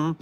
Oh!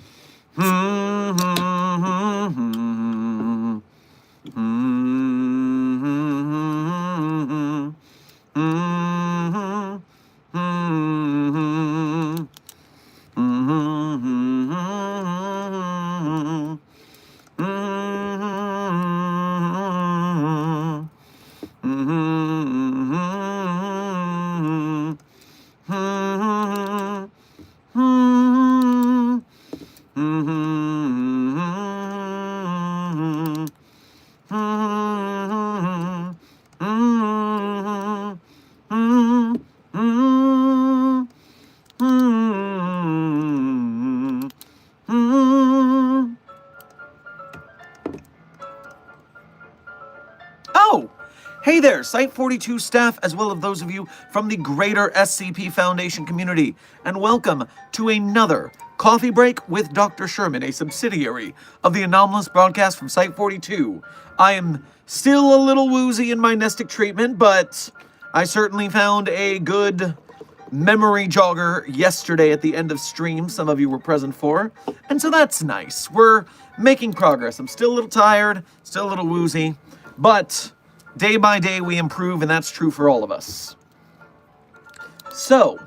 Hey there, Site-42 staff, as well as those of you from the greater SCP Foundation community, and welcome to another Coffee Break with Dr. Sherman, a subsidiary of the anomalous broadcast from Site-42. I am still a little woozy in my nestic treatment, but I certainly found a good memory jogger yesterday at the end of stream some of you were present for, and so that's nice. We're making progress. I'm still a little tired, still a little woozy, but day by day we improve, and that's true for all of us. So,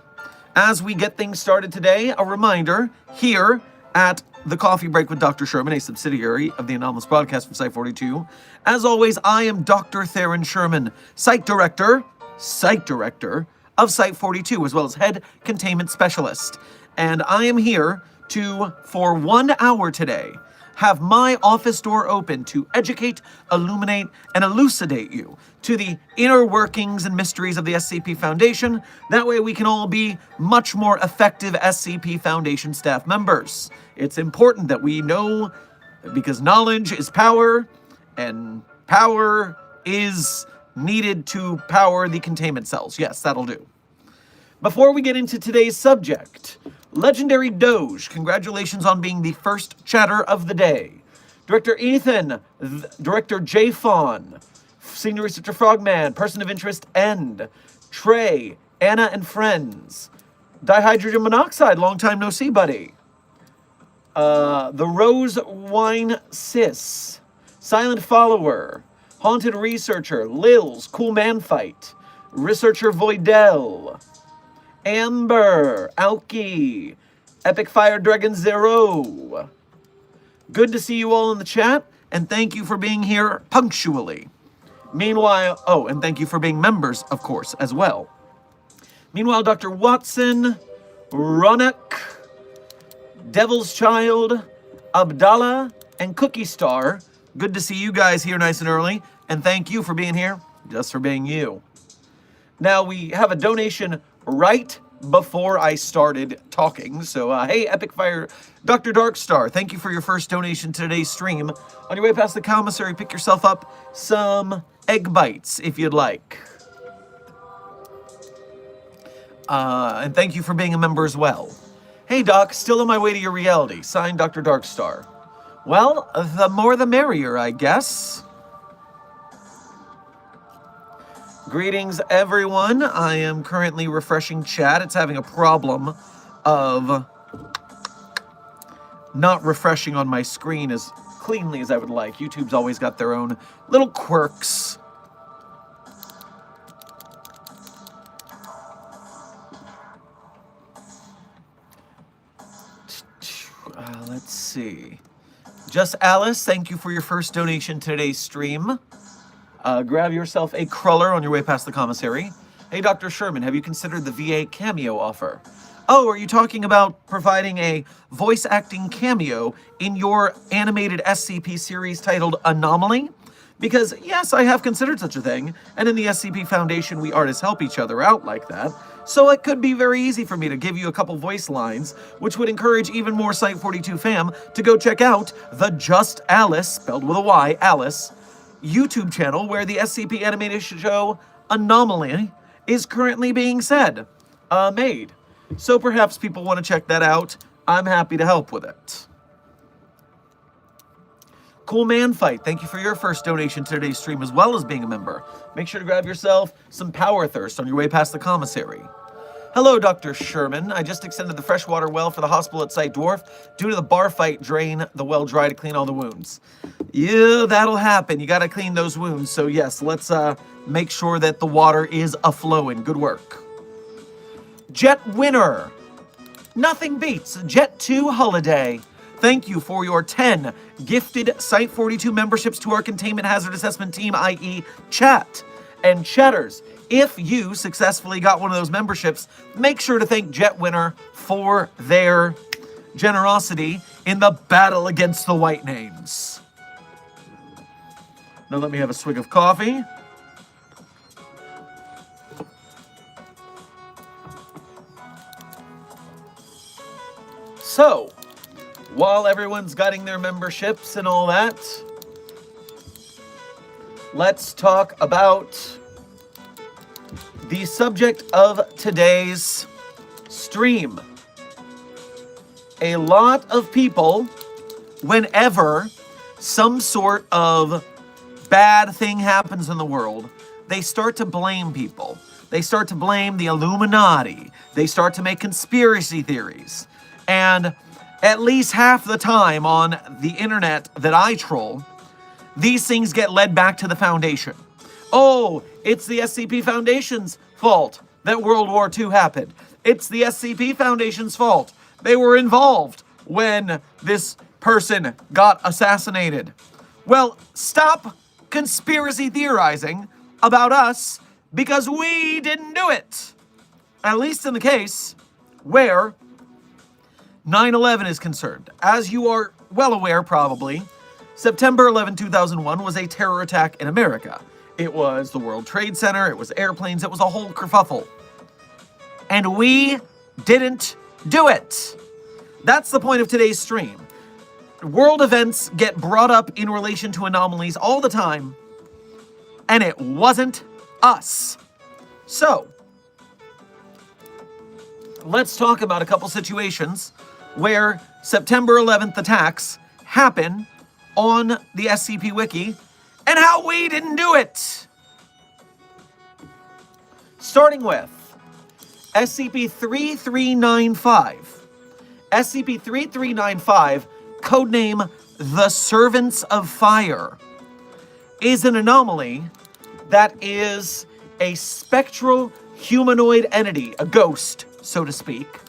as we get things started today, a reminder here at the Coffee Break with Dr. Sherman, a subsidiary of the anomalous broadcast from Site-42. As always, I am Dr. Theron Sherman, Site Director of Site-42, as well as Head Containment Specialist. And I am here to, for 1 hour today, have my office door open to educate, illuminate, and elucidate you to the inner workings and mysteries of the SCP Foundation. That way we can all be much more effective SCP Foundation staff members. It's important that we know, because knowledge is power, and power is needed to power the containment cells. Yes, that'll do. Before we get into today's subject, Legendary Doge, congratulations on being the first chatter of the day. Director Ethan, Director J. Fawn, Senior Researcher Frogman, Person of Interest End, Trey, Anna and Friends, Dihydrogen Monoxide, long time no see, buddy. The Rose Wine Sis, Silent Follower, Haunted Researcher, Lils, Cool Man Fight, Researcher Voidel, Amber, Alki, Epic Fire Dragon Zero. Good to see you all in the chat, and thank you for being here punctually. Meanwhile, oh, and thank you for being members, of course, as well. Meanwhile, Dr. Watson, Ronak, Devil's Child, Abdallah, and Cookie Star. Good to see you guys here nice and early, and thank you for being here, just for being you. Now, we have a donation right before I started talking. So, hey, Epic Fire, Dr. Darkstar, thank you for your first donation to today's stream. On your way past the commissary, pick yourself up some egg bites, if you'd like. And thank you for being a member as well. Hey, Doc, still on my way to your reality. Signed, Dr. Darkstar. Well, the more the merrier, I guess. Greetings, everyone. I am currently refreshing chat. It's having a problem of not refreshing on my screen as cleanly as I would like. YouTube's always got their own little quirks. Let's see. Just Alice, thank you for your first donation to today's stream. Grab yourself a cruller on your way past the commissary. Hey, Dr. Sherman, have you considered the VA cameo offer? Oh, are you talking about providing a voice acting cameo in your animated SCP series titled Anomaly? Because, yes, I have considered such a thing, and in the SCP Foundation, we artists help each other out like that. So it could be very easy for me to give you a couple voice lines, which would encourage even more Site-42 fam to go check out the Just Alice, spelled with a Y, Alice, YouTube channel where the SCP animated show Anomaly is currently being made. So perhaps people want to check that out. I'm happy to help with it. Cool Man Fight, thank you for your first donation to today's stream as well as being a member. Make sure to grab yourself some Power Thirst on your way past the commissary. Hello, Dr. Sherman. I just extended the freshwater well for the hospital at Site Dwarf. Due to the bar fight, drain the well dry to clean all the wounds. Yeah, that'll happen. You gotta clean those wounds. So yes, let's make sure that the water is a-flowing. Good work. Jet Winner. Nothing beats Jet 2 Holiday. Thank you for your 10 gifted Site 42 memberships to our Containment Hazard Assessment Team, i.e. Chat. And Chatters, if you successfully got one of those memberships, make sure to thank Jet Winner for their generosity in the battle against the White Names. Now let me have a swig of coffee. So, while everyone's getting their memberships and all that, let's talk about the subject of today's stream. A lot of people, whenever some sort of bad thing happens in the world, they start to blame people. They start to blame the Illuminati. They start to make conspiracy theories. And at least half the time on the internet that I troll, these things get led back to the Foundation. Oh, it's the SCP Foundation's fault that World War II happened. It's the SCP Foundation's fault. They were involved when this person got assassinated. Well, stop conspiracy theorizing about us because we didn't do it. At least in the case where 9/11 is concerned. As you are well aware, probably, September 11, 2001 was a terror attack in America. It was the World Trade Center, it was airplanes, it was a whole kerfuffle. And we didn't do it. That's the point of today's stream. World events get brought up in relation to anomalies all the time, and it wasn't us. So, let's talk about a couple situations where September 11th attacks happen on the SCP Wiki and how we didn't do it. Starting with SCP-3395. SCP-3395, codename The Servants of Fire, is an anomaly that is a spectral humanoid entity, a ghost, so to speak,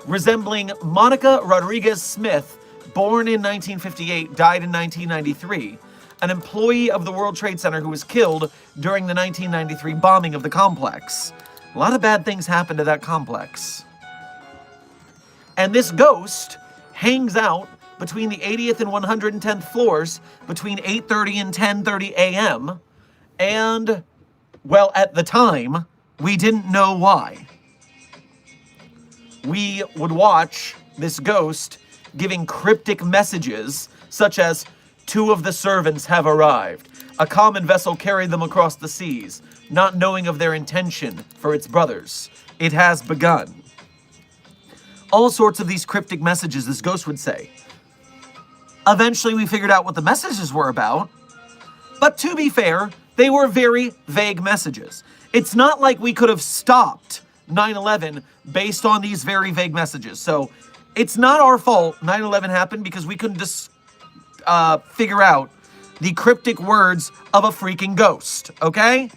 resembling Monica Rodriguez Smith, born in 1958, died in 1993, an employee of the World Trade Center who was killed during the 1993 bombing of the complex. A lot of bad things happened to that complex. And this ghost hangs out between the 80th and 110th floors between 8:30 and 10:30 a.m. And, well, at the time, we didn't know why. We would watch this ghost giving cryptic messages such as, "Two of the servants have arrived. A common vessel carried them across the seas, not knowing of their intention for its brothers. It has begun." All sorts of these cryptic messages this ghost would say. Eventually we figured out what the messages were about, but to be fair, they were very vague messages. It's not like we could have stopped 9/11 based on these very vague messages. So it's not our fault 9/11 happened because we couldn't just figure out the cryptic words of a freaking ghost, okay?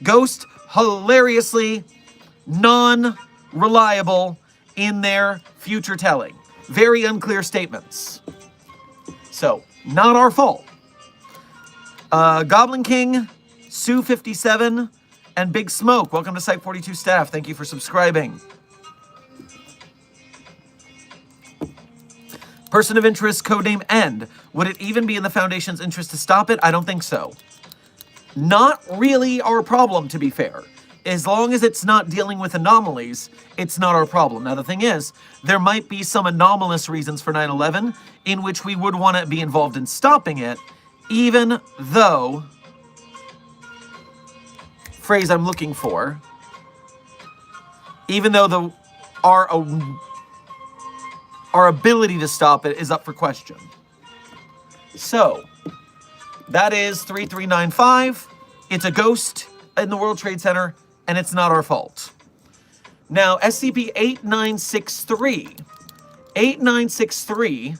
Ghost, hilariously non-reliable in their future telling. Very unclear statements. So, not our fault. Goblin King, Sue 57, and Big Smoke, welcome to Site 42 staff. Thank you for subscribing. Person of interest, codename End. Would it even be in the Foundation's interest to stop it? I don't think so. Not really our problem, to be fair. As long as it's not dealing with anomalies, it's not our problem. Now, the thing is, there might be some anomalous reasons for 9/11 in which we would want to be involved in stopping it, even though, phrase I'm looking for, even though our ability to stop it is up for question. So, that is 3395. It's a ghost in the World Trade Center, and it's not our fault. Now, SCP-8963. 8963,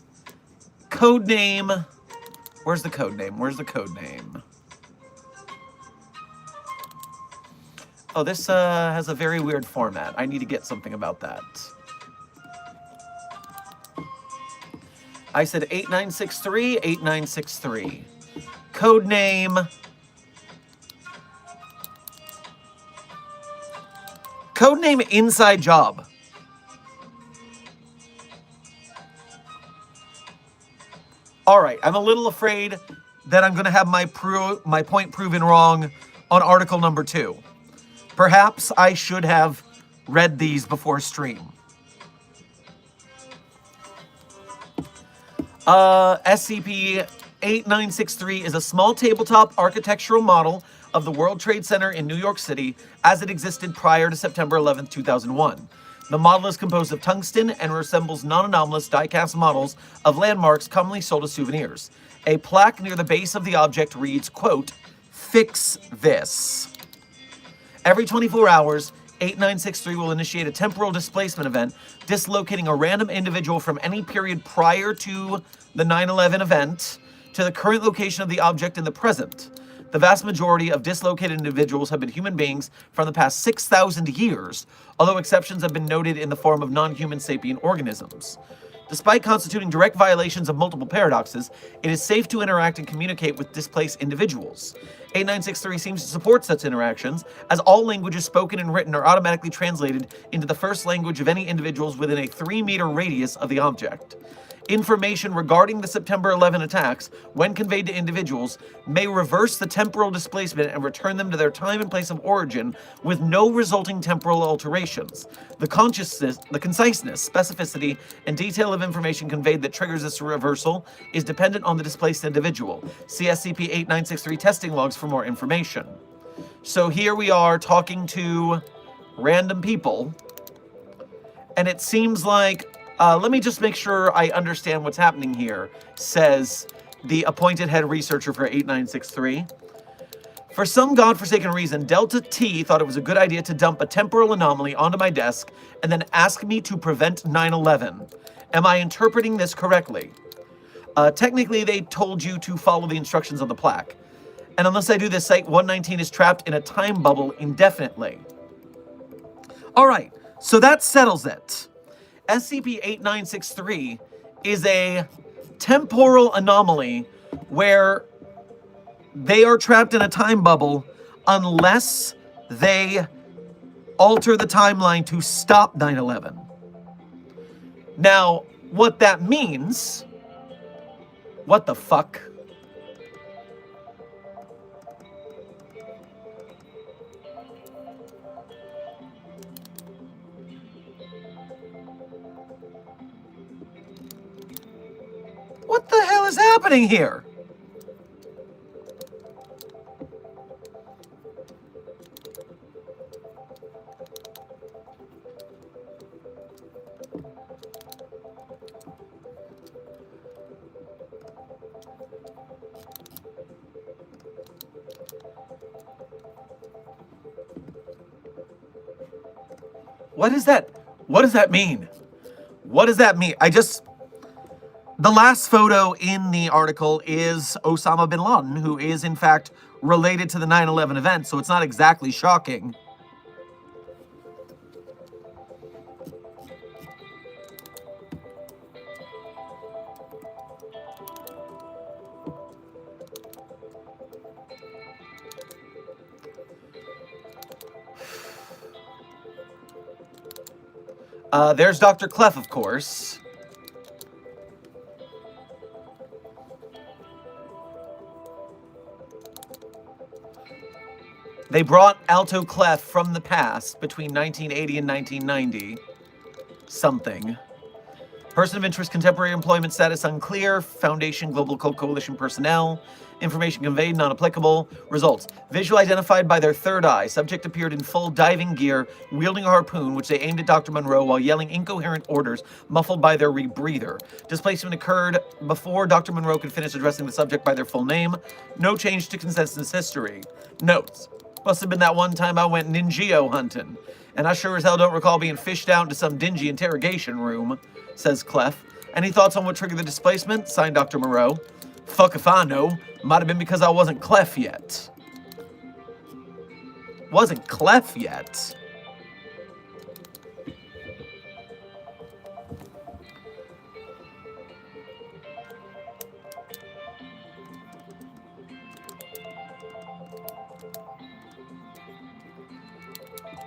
code name... Where's the code name? Where's the code name? Oh, this has a very weird format. I need to get something about that. I said 8963, 8963. Code name... Codename Inside Job. All right, I'm a little afraid that I'm going to have my point proven wrong on article number 2. Perhaps I should have read these before stream. SCP-8963 is a small tabletop architectural model of the World Trade Center in New York City as it existed prior to September 11, 2001. The model is composed of tungsten and resembles non-anomalous die-cast models of landmarks commonly sold as souvenirs. A plaque near the base of the object reads, quote, "Fix this." Every 24 hours, 8963 will initiate a temporal displacement event, dislocating a random individual from any period prior to the 9/11 event to the current location of the object in the present. The vast majority of dislocated individuals have been human beings from the past 6,000 years, although exceptions have been noted in the form of non-human sapient organisms. Despite constituting direct violations of multiple paradoxes, it is safe to interact and communicate with displaced individuals. 8963 seems to support such interactions, as all languages spoken and written are automatically translated into the first language of any individuals within a 3-meter radius of the object. Information regarding the September 11 attacks, when conveyed to individuals, may reverse the temporal displacement and return them to their time and place of origin with no resulting temporal alterations. The conciseness, specificity, and detail of information conveyed that triggers this reversal is dependent on the displaced individual. See SCP-8963 testing logs for more information. So here we are talking to random people, and it seems like let me just make sure I understand what's happening here, says the appointed head researcher for 8963. For some godforsaken reason, Delta T thought it was a good idea to dump a temporal anomaly onto my desk and then ask me to prevent 9/11. Am I interpreting this correctly? Technically, they told you to follow the instructions on the plaque. And unless I do this, Site 119 is trapped in a time bubble indefinitely. All right, so that settles it. SCP-8963 is a temporal anomaly where they are trapped in a time bubble unless they alter the timeline to stop 9/11. Now, what that means... What the fuck? What the hell is happening here? What is that? What does that mean? What does that mean? The last photo in the article is Osama bin Laden, who is in fact related to the 9/11 event, so it's not exactly shocking. There's Dr. Clef, of course. They brought Alto Clef from the past between 1980 and 1990. Something. Person of interest, contemporary employment status unclear. Foundation Global Coalition personnel. Information conveyed, non-applicable. Results. Visual identified by their third eye. Subject appeared in full diving gear, wielding a harpoon, which they aimed at Dr. Monroe while yelling incoherent orders, muffled by their rebreather. Displacement occurred before Dr. Monroe could finish addressing the subject by their full name. No change to consensus history. Notes. Must have been that one time I went ninja hunting. And I sure as hell don't recall being fished out into some dingy interrogation room, says Clef. Any thoughts on what triggered the displacement? Signed Dr. Moreau. Fuck if I know. Might have been because I wasn't Clef yet. Wasn't Clef yet?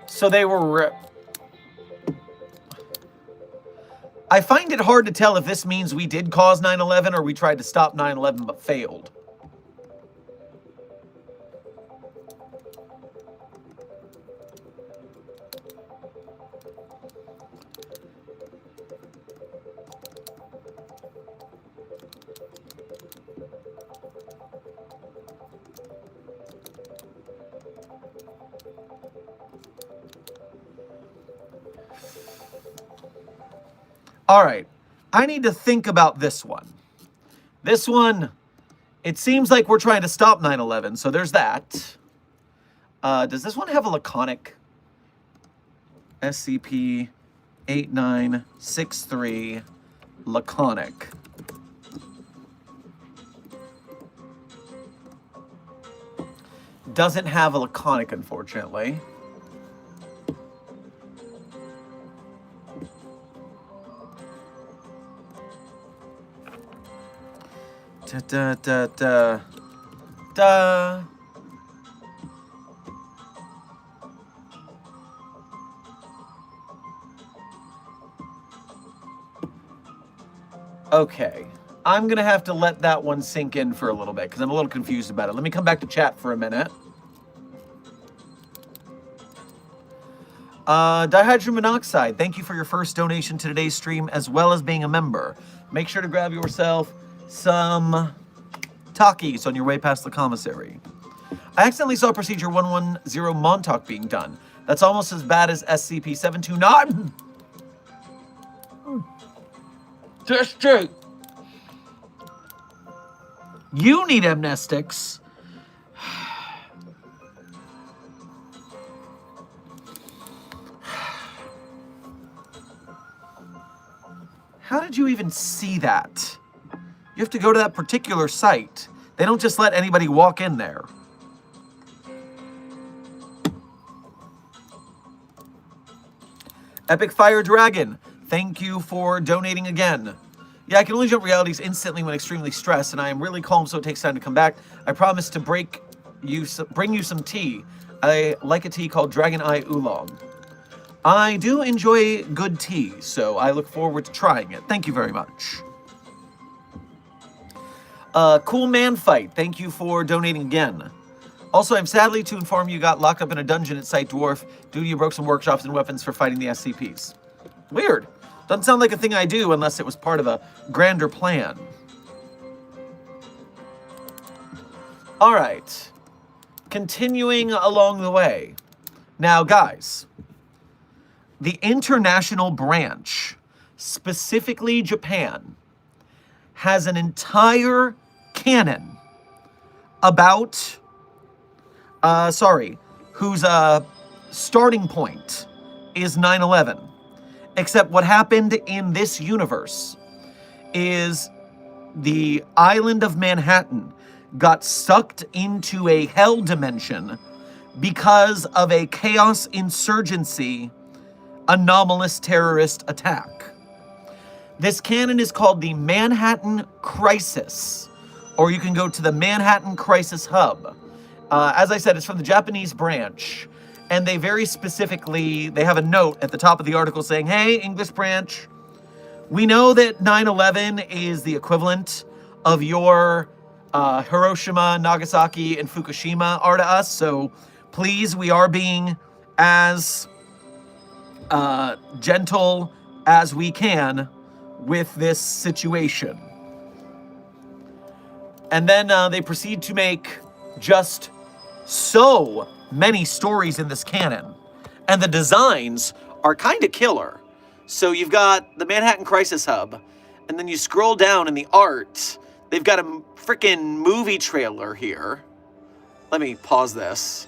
So they were... I find it hard to tell if this means we did cause 9/11 or we tried to stop 9/11 but failed. All right, I need to think about this one. This one, it seems like we're trying to stop 9/11, so there's that. Does this one have a laconic? SCP-8963 laconic. Doesn't have a laconic, unfortunately. Da da da da. Okay, I'm gonna have to let that one sink in for a little bit because I'm a little confused about it. Let me come back to chat for a minute. Dihydrogen monoxide, thank you for your first donation to today's stream as well as being a member. Make sure to grab yourself some Takis on your way past the commissary. I accidentally saw Procedure 110 Montauk being done. That's almost as bad as SCP-729. District. You need amnestics. How did you even see that? You have to go to that particular site. They don't just let anybody walk in there. Epic Fire Dragon, thank you for donating again. Yeah, I can only jump realities instantly when extremely stressed, and I am really calm, so it takes time to come back. I promise to bring you some tea. I like a tea called Dragon Eye Oolong. I do enjoy good tea, so I look forward to trying it. Thank you very much. Cool Man Fight, thank you for donating again. Also, I'm sadly to inform you got locked up in a dungeon at Site Dwarf due to you broke some workshops and weapons for fighting the SCPs. Weird. Doesn't sound like a thing I do unless it was part of a grander plan. All right. Continuing along the way. Now, guys, the international branch, specifically Japan, has an entire canon about, whose starting point is 9/11. Except what happened in this universe is the island of Manhattan got sucked into a hell dimension because of a chaos insurgency anomalous terrorist attack. This canon is called the Manhattan Crisis, or you can go to the Manhattan Crisis Hub. As I said, it's from the Japanese branch, and they very specifically, they have a note at the top of the article saying, hey, English branch, we know that 9/11 is the equivalent of your Hiroshima, Nagasaki, and Fukushima are to us, so please, we are being as gentle as we can with this situation. And then they proceed to make just so many stories in this canon. And the designs are kind of killer. So you've got the Manhattan Crisis Hub, and then you scroll down in the art, they've got a freaking movie trailer here. Let me pause this.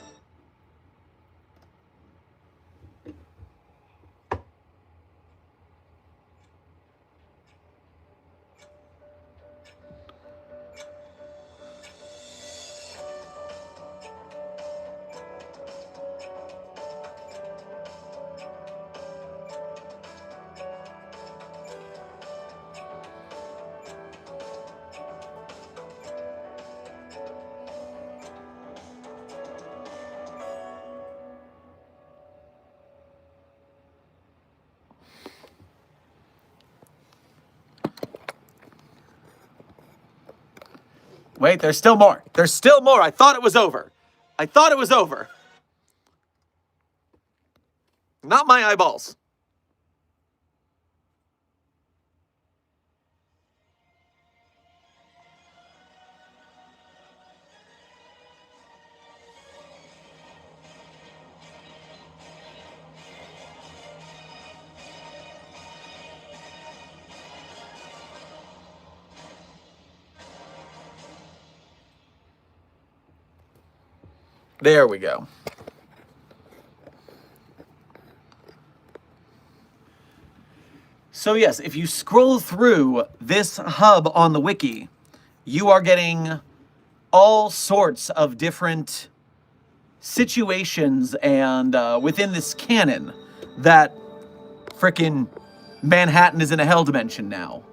Wait, there's still more. There's still more. I thought it was over. I thought it was over. Not my eyeballs. There we go. So yes, if you scroll through this hub on the wiki, you are getting all sorts of different situations and within this canon that frickin' Manhattan is in a hell dimension now.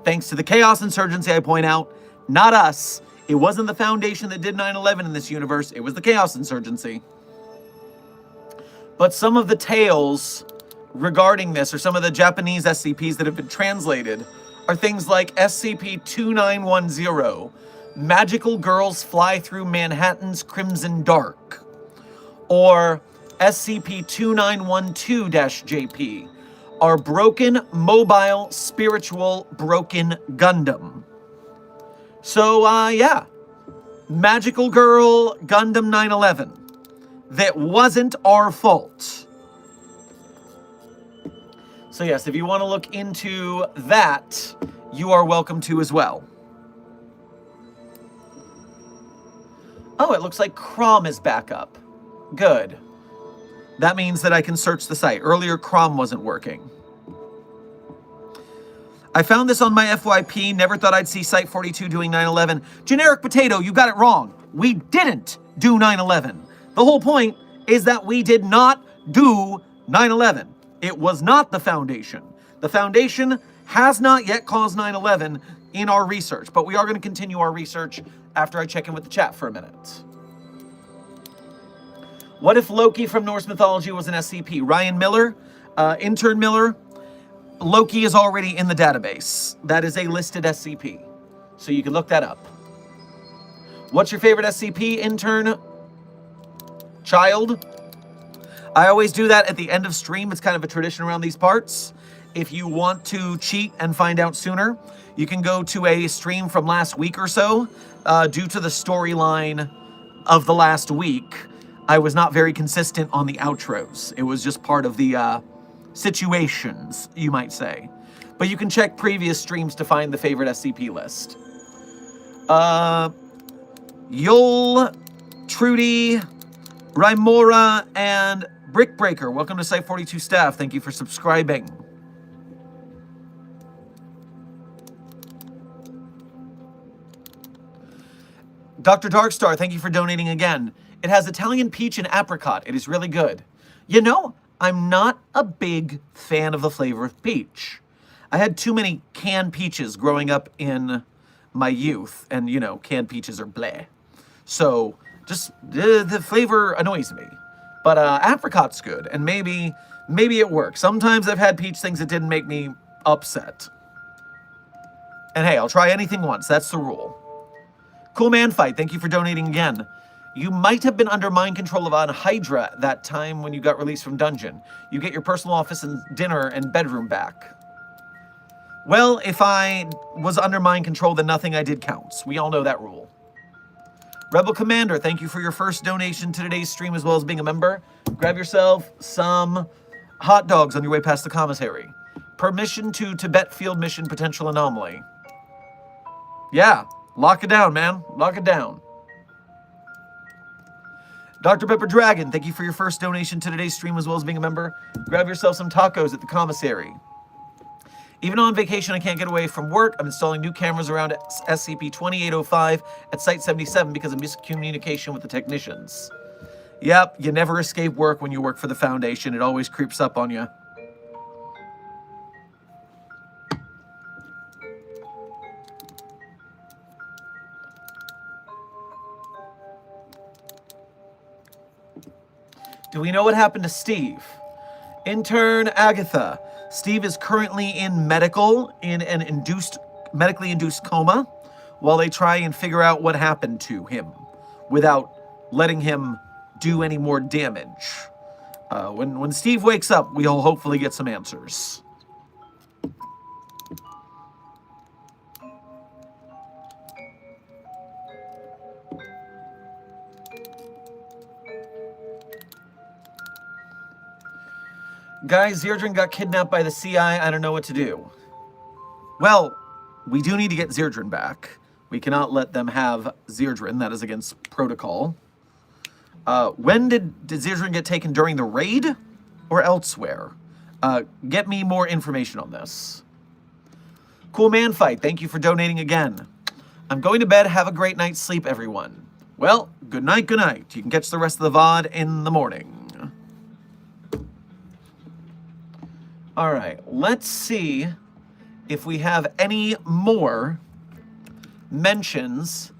Thanks to the Chaos Insurgency, I point out, not us. It wasn't the Foundation that did 9/11 in this universe, it was the Chaos Insurgency. But some of the tales regarding this, or some of the Japanese SCPs that have been translated, are things like SCP-2910, Magical Girls Fly Through Manhattan's Crimson Dark, or SCP-2912-JP, our Broken Mobile Spiritual Broken Gundam. So, yeah. Magical Girl Gundam 9/11. That wasn't our fault. So yes, if you want to look into that, you are welcome to as well. Oh, it looks like Crom is back up. Good. That means that I can search the site. Earlier, Crom wasn't working. I found this on my FYP, never thought I'd see Site 42 doing 9/11. Generic Potato, you got it wrong. We didn't do 9/11. The whole point is that we did not do 9/11. It was not the Foundation. The Foundation has not yet caused 9/11 in our research, but we are going to continue our research after I check in with the chat for a minute. What if Loki from Norse mythology was an SCP? Ryan Miller, Intern Miller, Loki is already in the database. That is a listed SCP, so you can look that up. What's your favorite SCP, Intern Child? I always do that at the end of stream. It's kind of a tradition around these parts. If you want to cheat and find out sooner, you can go to a stream from last week or so. Due to the storyline of the last week, I was not very consistent on the outros. It was just part of the situations, you might say. But you can check previous streams to find the favorite SCP list. Yol, Trudy, Rymora, and Brickbreaker, welcome to Site 42 staff. Thank you for subscribing. Dr. Darkstar, thank you for donating again. It has Italian peach and apricot. It is really good. You know, I'm not a big fan of the flavor of peach. I had too many canned peaches growing up in my youth, and you know, canned peaches are bleh. So, just the flavor annoys me. But apricot's good, and maybe it works. Sometimes I've had peach things that didn't make me upset. And hey, I'll try anything once. That's the rule. Cool Man Fight, thank you for donating again. You might have been under mind control of a hydra that time when you got released from dungeon. You get your personal office and dinner and bedroom back. Well, if I was under mind control, then nothing I did counts. We all know that rule. Rebel Commander, thank you for your first donation to today's stream as well as being a member. Grab yourself some hot dogs on your way past the commissary. Permission to Tibet Field Mission Potential Anomaly. Yeah, lock it down, man. Lock it down. Dr. Pepper Dragon, thank you for your first donation to today's stream as well as being a member. Grab yourself some tacos at the commissary. Even on vacation, I can't get away from work. I'm installing new cameras around SCP-2805 at Site 77 because of miscommunication with the technicians. Yep, you never escape work when you work for the Foundation. It always creeps up on you. Do we know what happened to Steve? Intern Agatha. Steve is currently in an medically induced coma. while they try and figure out what happened to him without letting him do any more damage. When Steve wakes up, we'll hopefully get some answers. Guys, Zerdrin got kidnapped by the CI. I don't know what to do. Well, we do need to get Zerdrin back. We cannot let them have Zerdrin. That is against protocol. When did Zerdrin get taken? During the raid or elsewhere? Get me more information on this. Cool Man Fight, thank you for donating again. I'm going to bed. Have a great night's sleep, everyone. Well, good night, good night. You can catch the rest of the VOD in the morning. All right, let's see if we have any more mentions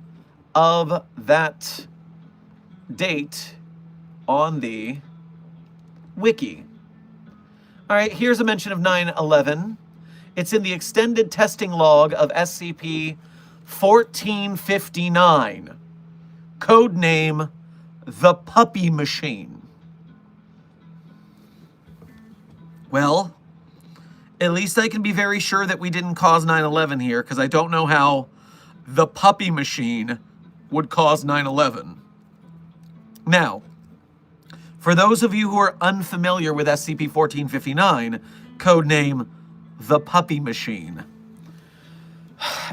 of that date on the wiki. All right, here's a mention of 9/11. It's in the extended testing log of SCP-1459. Codename The Puppy Machine. Well, at least I can be very sure that we didn't cause 9/11 here, because I don't know how the Puppy Machine would cause 9/11. Now, for those of you who are unfamiliar with SCP-1459, codename The Puppy Machine.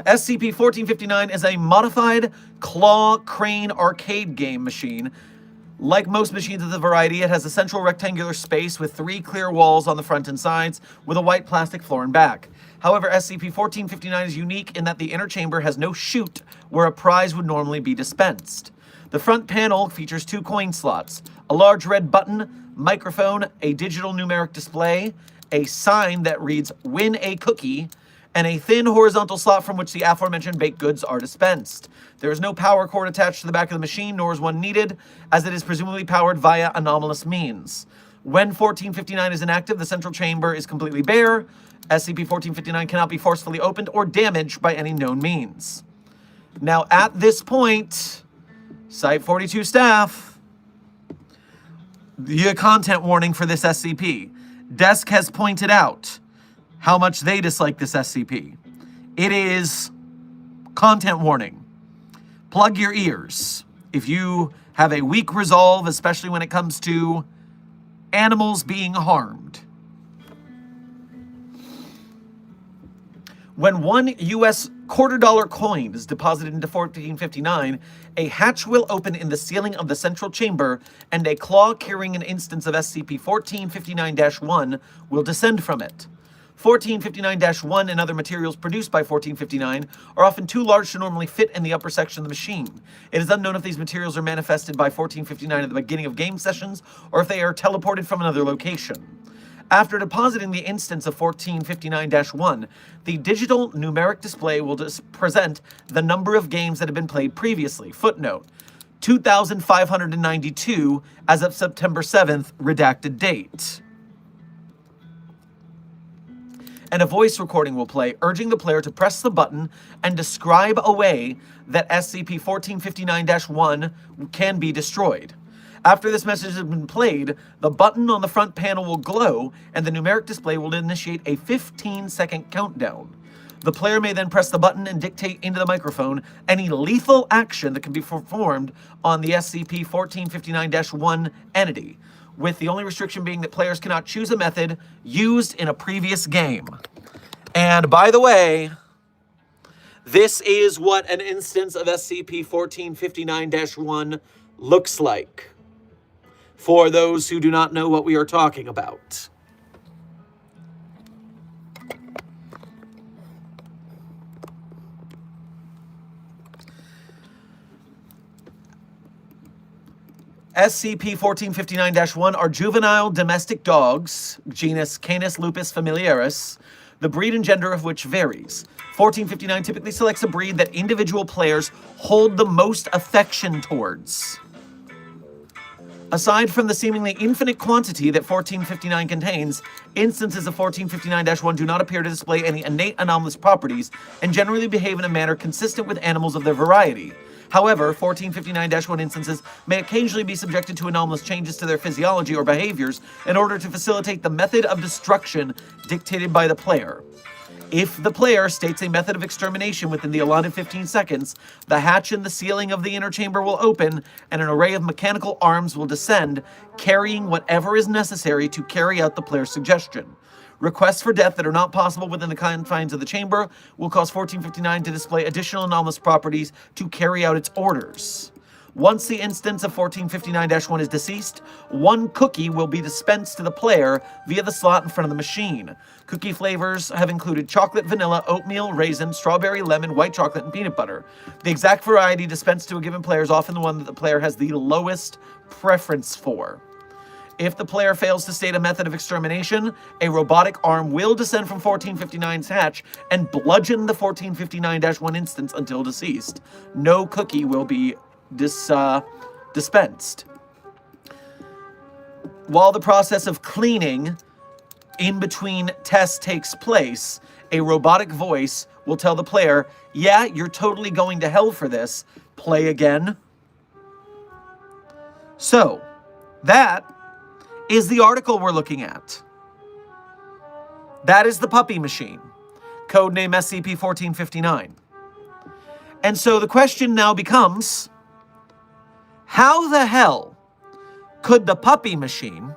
SCP-1459 is a modified claw crane arcade game machine. Like most machines of the variety, it has a central rectangular space with 3 clear walls on the front and sides, with a white plastic floor and back. However, SCP-1459 is unique in that the inner chamber has no chute where a prize would normally be dispensed. The front panel features 2 coin slots, a large red button, microphone, a digital numeric display, a sign that reads "Win a Cookie," and a thin horizontal slot from which the aforementioned baked goods are dispensed. There is no power cord attached to the back of the machine, nor is one needed, as it is presumably powered via anomalous means. When 1459 is inactive, the central chamber is completely bare. SCP-1459 cannot be forcefully opened or damaged by any known means. Now, at this point, Site-42 staff, the content warning for this SCP. Desk has pointed out how much they dislike this SCP. It is content warning. Plug your ears. If you have a weak resolve, especially when it comes to animals being harmed. When 1 US $quarter coin is deposited into 1459, a hatch will open in the ceiling of the central chamber, and a claw carrying an instance of SCP-1459-1 will descend from it. 1459-1 and other materials produced by 1459 are often too large to normally fit in the upper section of the machine. It is unknown if these materials are manifested by 1459 at the beginning of game sessions, or if they are teleported from another location. After depositing the instance of 1459-1, the digital numeric display will present the number of games that have been played previously. Footnote, 2,592 as of September 7th, redacted date. And a voice recording will play, urging the player to press the button and describe a way that SCP-1459-1 can be destroyed. After this message has been played, the button on the front panel will glow, and the numeric display will initiate a 15-second countdown. The player may then press the button and dictate into the microphone any lethal action that can be performed on the SCP-1459-1 entity, with the only restriction being that players cannot choose a method used in a previous game. And by the way, this is what an instance of SCP-1459-1 looks like, for those who do not know what we are talking about. SCP-1459-1 are juvenile domestic dogs, genus Canis lupus familiaris, the breed and gender of which varies. 1459 typically selects a breed that individual players hold the most affection towards. Aside from the seemingly infinite quantity that 1459 contains, instances of 1459-1 do not appear to display any innate anomalous properties and generally behave in a manner consistent with animals of their variety. However, 1459-1 instances may occasionally be subjected to anomalous changes to their physiology or behaviors in order to facilitate the method of destruction dictated by the player. If the player states a method of extermination within the allotted 15 seconds, the hatch in the ceiling of the inner chamber will open and an array of mechanical arms will descend, carrying whatever is necessary to carry out the player's suggestion. Requests for death that are not possible within the confines of the chamber will cause 1459 to display additional anomalous properties to carry out its orders. Once the instance of 1459-1 is deceased, one cookie will be dispensed to the player via the slot in front of the machine. Cookie flavors have included chocolate, vanilla, oatmeal, raisin, strawberry, lemon, white chocolate, and peanut butter. The exact variety dispensed to a given player is often the one that the player has the lowest preference for. If the player fails to state a method of extermination, a robotic arm will descend from 1459's hatch and bludgeon the 1459-1 instance until deceased. No cookie will be dispensed. While the process of cleaning in between tests takes place, a robotic voice will tell the player, "Yeah, you're totally going to hell for this. Play again." So, that is the article we're looking at. That is the puppy machine, codename SCP-1459. And so the question now becomes, how the hell could the puppy machine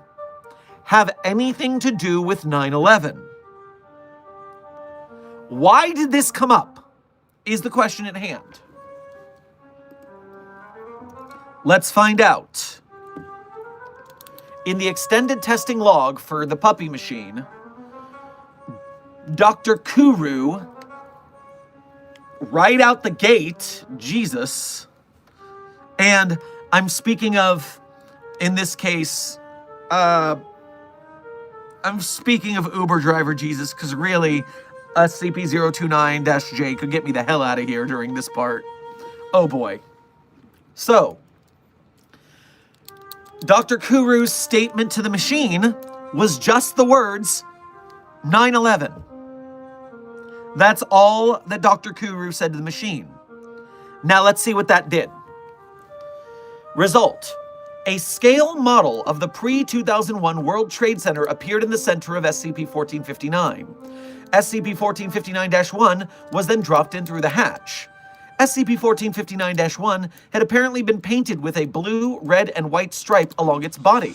have anything to do with 9/11? Why did this come up? Is the question at hand. Let's find out. In the extended testing log for the puppy machine, Dr. Kuru, right out the gate, Jesus, and I'm speaking of, in this case, I'm speaking of Uber driver Jesus, because really, SCP-029-J could get me the hell out of here during this part. Oh boy. So, Dr. Kuru's statement to the machine was just the words, 9/11. That's all that Dr. Kuru said to the machine. Now let's see what that did. Result: a scale model of the pre-2001 World Trade Center appeared in the center of SCP-1459. SCP-1459-1 was then dropped in through the hatch. SCP-1459-1 had apparently been painted with a blue, red, and white stripe along its body.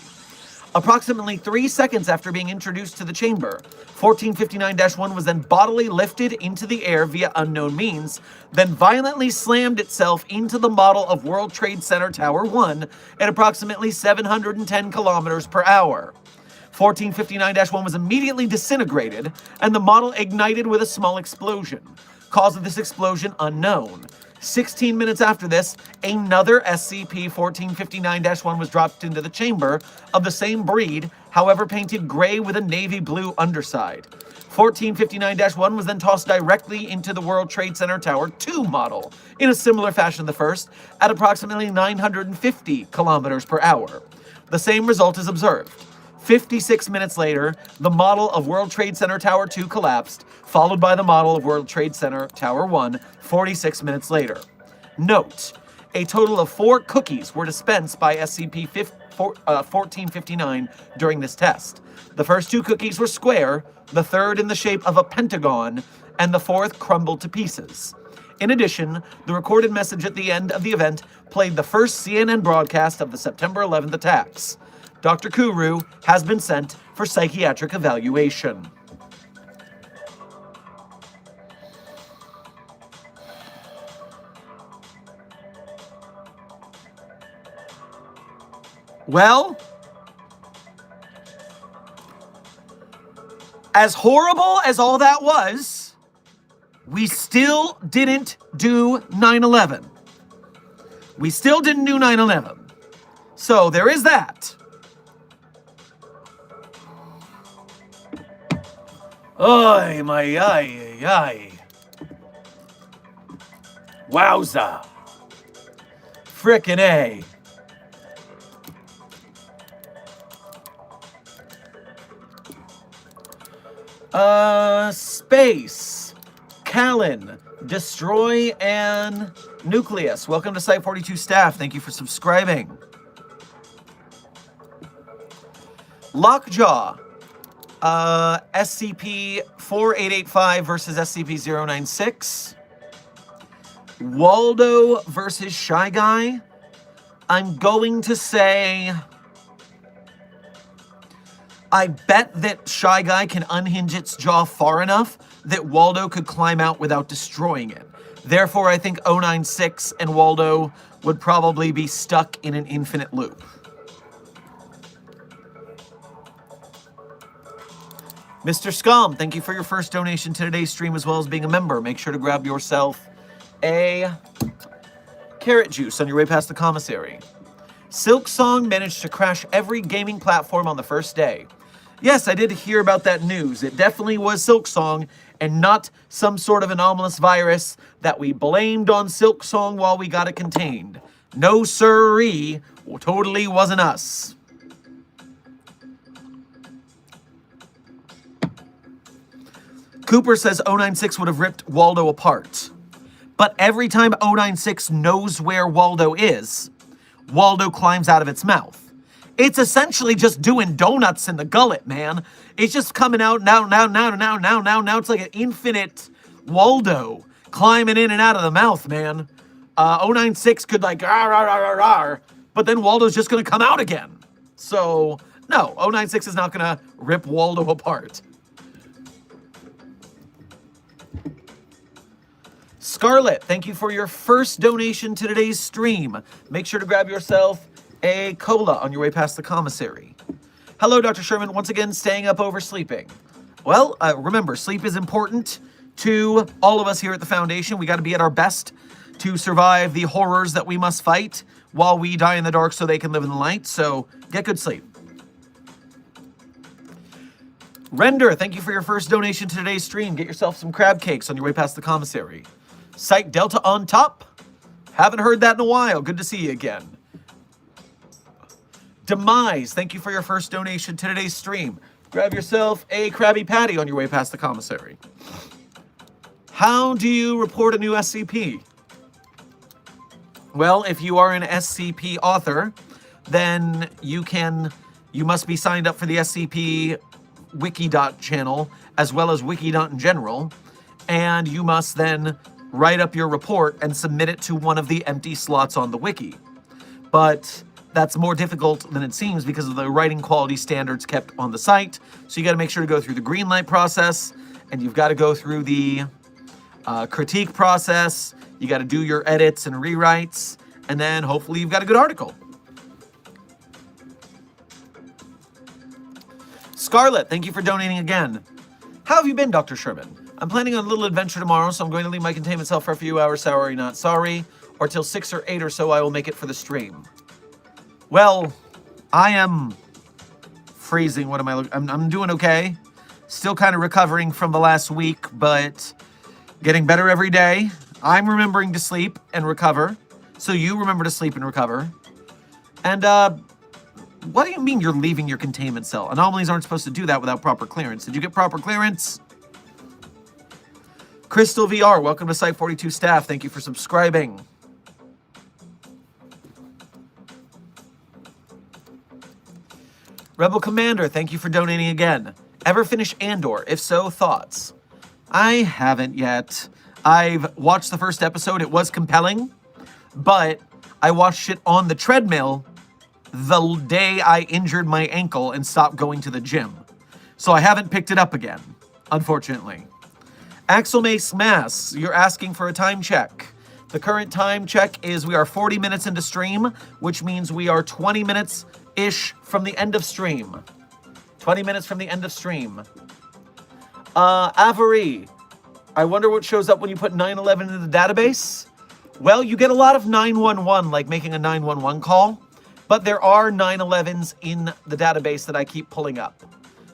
Approximately 3 seconds after being introduced to the chamber, 1459-1 was then bodily lifted into the air via unknown means, then violently slammed itself into the model of World Trade Center Tower 1 at approximately 710 kilometers per hour. 1459-1 was immediately disintegrated, and the model ignited with a small explosion. Cause of this explosion unknown. 16 minutes after this, another SCP-1459-1 was dropped into the chamber of the same breed, however painted gray with a navy blue underside. 1459-1 was then tossed directly into the World Trade Center Tower 2 model, in a similar fashion to the first, at approximately 950 kilometers per hour. The same result is observed. 56 minutes later, the model of World Trade Center Tower 2 collapsed, followed by the model of World Trade Center Tower 1 46 minutes later. Note, a total of 4 cookies were dispensed by SCP-1459 during this test. The first 2 cookies were square, the third in the shape of a pentagon, and the fourth crumbled to pieces. In addition, the recorded message at the end of the event played the first CNN broadcast of the September 11th attacks. Dr. Kuru has been sent for psychiatric evaluation. Well, as horrible as all that was, we still didn't do 9/11. We still didn't do 9/11. So there is that. Oy, my, ay. Wowza. Frickin' A. Space, Callan, Destroy, and Nucleus. Welcome to Site 42 staff. Thank you for subscribing. Lockjaw, SCP-4885 versus SCP-096. Waldo versus Shy Guy. I'm going to say, I bet that Shy Guy can unhinge its jaw far enough that Waldo could climb out without destroying it. Therefore, I think 096 and Waldo would probably be stuck in an infinite loop. Mr. Scum, thank you for your first donation to today's stream as well as being a member. Make sure to grab yourself a carrot juice on your way past the commissary. Silk Song managed to crash every gaming platform on the first day. Yes, I did hear about that news. It definitely was Silk Song and not some sort of anomalous virus that we blamed on Silk Song while we got it contained. No sirree, totally wasn't us. Cooper says 096 would have ripped Waldo apart. But every time 096 knows where Waldo is, Waldo climbs out of its mouth. It's essentially just doing donuts in the gullet, man. It's just coming out now. It's like an infinite Waldo climbing in and out of the mouth, man. 096 could like, but then Waldo's just going to come out again. So, no, 096 is not going to rip Waldo apart. Scarlet, thank you for your first donation to today's stream. Make sure to grab yourself a cola on your way past the commissary. Hello, Dr. Sherman. Once again, staying up oversleeping. Well, remember, sleep is important to all of us here at the Foundation. We got to be at our best to survive the horrors that we must fight while we die in the dark so they can live in the light. So get good sleep. Render, thank you for your first donation to today's stream. Get yourself some crab cakes on your way past the commissary. Site Delta on top. Haven't heard that in a while. Good to see you again. Demise, thank you for your first donation to today's stream. Grab yourself a Krabby Patty on your way past the commissary. How do you report a new SCP? Well, if you are an SCP author, then you must be signed up for the SCP Wikidot channel, as well as Wikidot in general, and you must then write up your report and submit it to one of the empty slots on the wiki. But that's more difficult than it seems because of the writing quality standards kept on the site. So you got to make sure to go through the green light process, and you've got to go through the critique process. You got to do your edits and rewrites, and then hopefully you've got a good article. Scarlet, thank you for donating again. How have you been, Dr. Sherman? I'm planning on a little adventure tomorrow, so I'm going to leave my containment cell for a few hours, sorry, not sorry, or till 6 or 8 or so I will make it for the stream. Well, I am freezing. What am I looking? I'm doing okay. Still kind of recovering from the last week, but getting better every day. I'm remembering to sleep and recover, so you remember to sleep and recover. And, what do you mean you're leaving your containment cell? Anomalies aren't supposed to do that without proper clearance. Did you get proper clearance? Crystal VR, welcome to Site 42 staff. Thank you for subscribing. Rebel Commander, thank you for donating again. Ever finish Andor? If so, thoughts? I haven't yet. I've watched the first episode. It was compelling, but I watched it on the treadmill the day I injured my ankle and stopped going to the gym. So I haven't picked it up again, unfortunately. Axel Mace Mass, you're asking for a time check. The current time check is we are 40 minutes into stream, which means we are 20 minutes-ish from the end of stream. 20 minutes from the end of stream. Avery, I wonder what shows up when you put 911 in the database. Well, you get a lot of 911, like making a 911 call, but there are 911s in the database that I keep pulling up.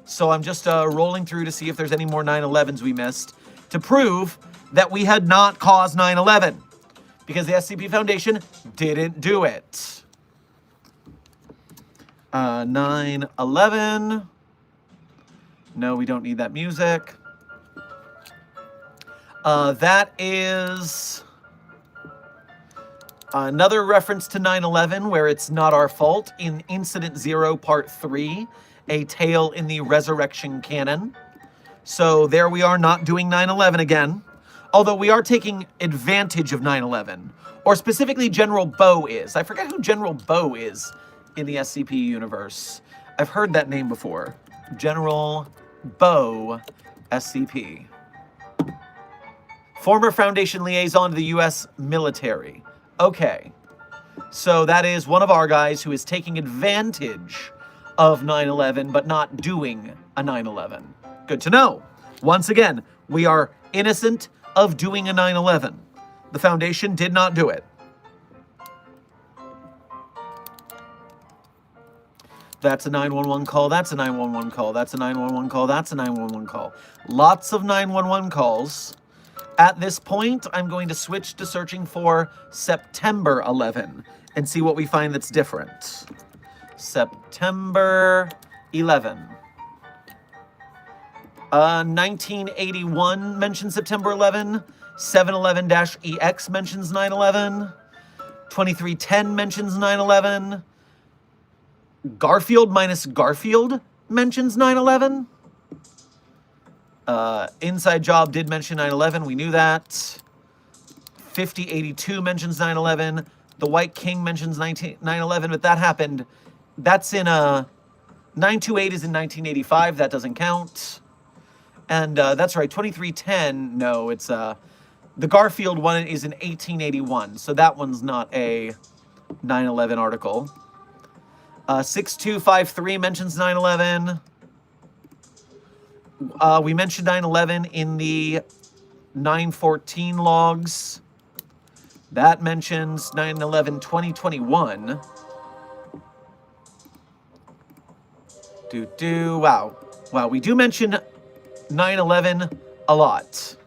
So I'm just rolling through to see if there's any more 911s we missed to prove that we had not caused 9/11 because the SCP Foundation didn't do it. 9/11. No, we don't need that music. That is another reference to 9/11, where it's not our fault, in Incident Zero, Part 3, A Tale in the Resurrection Canon. So there we are, not doing 9/11 again. Although we are taking advantage of 9/11. Or specifically, General Bo is. I forget who General Bo is in the SCP universe. I've heard that name before. General Bo, SCP. Former Foundation liaison to the U.S. military. Okay. So that is one of our guys who is taking advantage of 9/11, but not doing a 9/11. Good to know. Once again, we are innocent of doing a 9/11. The Foundation did not do it. That's a 911 call, that's a 911 call, that's a 911 call, that's a 911 call. Lots of 911 calls. At this point, I'm going to switch to searching for September 11 and see what we find that's different. September 11. 1981 mentions September 11. 711-EX mentions 9/11. 2310 mentions 9/11. Garfield minus Garfield mentions 9/11. Inside Job did mention 9/11. We knew that. 5082 mentions 9/11. The White King mentions 9/11, but that happened. That's in 928 is in 1985. That doesn't count. And that's right. 2310. No, it's the Garfield one is in 1881. So that one's not a 9/11 article. 6253 mentions 9/11. We mentioned 9/11 in the 914 logs. That mentions 9/11-2021. Wow. Wow, we do mention 9/11 a lot.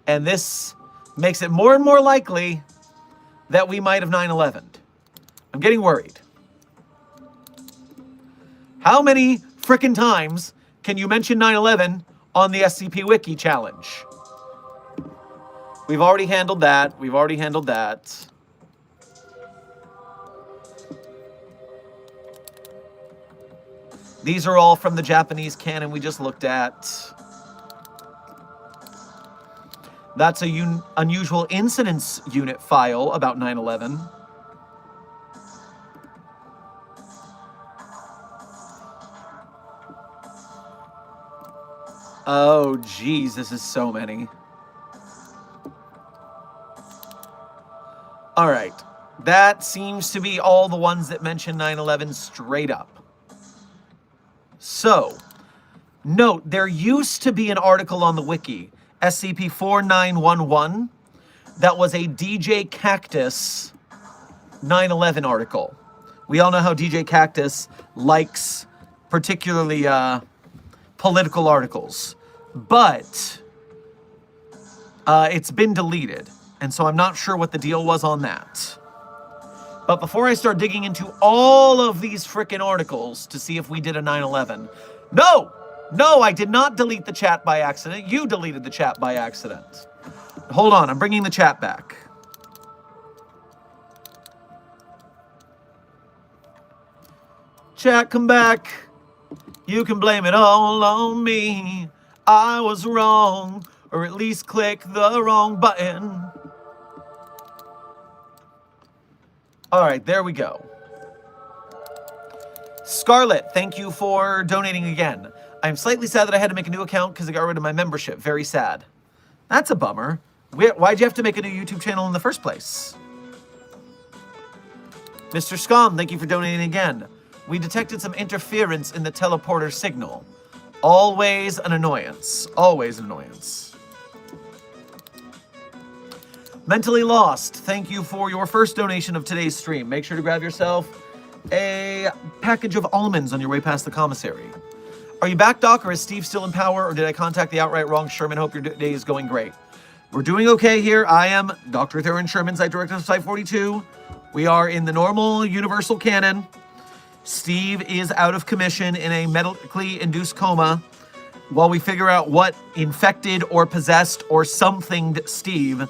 And this makes it more and more likely that we might have 9/11'd. I'm getting worried. How many frickin' times can you mention 9/11 on the SCP Wiki challenge? We've already handled that. We've already handled that. These are all from the Japanese canon we just looked at. That's a unusual incidents unit file about 9/11. Oh, geez, this is so many. All right, that seems to be all the ones that mention 9/11 straight up. So, note, there used to be an article on the wiki, SCP-4911, that was a DJ Cactus 9/11 article. We all know how DJ Cactus likes particularly political articles, but it's been deleted, and so I'm not sure what the deal was on that. But before I start digging into all of these frickin' articles to see if we did a 9/11, no, I did not delete the chat by accident. You deleted the chat by accident. Hold on, I'm bringing the chat back. Chat, come back. You can blame it all on me. I was wrong, or at least click the wrong button. All right, there we go. Scarlett, thank you for donating again. I'm slightly sad that I had to make a new account because I got rid of my membership. Very sad. That's a bummer. Why'd you have to make a new YouTube channel in the first place? Mr. Scum, thank you for donating again. We detected some interference in the teleporter signal. Always an annoyance. Always an annoyance. Mentally Lost, thank you for your first donation of today's stream. Make sure to grab yourself a package of almonds on your way past the commissary. Are you back, Doc, or is Steve still in power, or did I contact the outright wrong Sherman? Hope your day is going great. We're doing okay here. I am Dr. Theron Sherman, Site Director of Site 42. We are in the normal universal canon. Steve is out of commission in a medically induced coma while we figure out what infected or possessed or somethinged Steve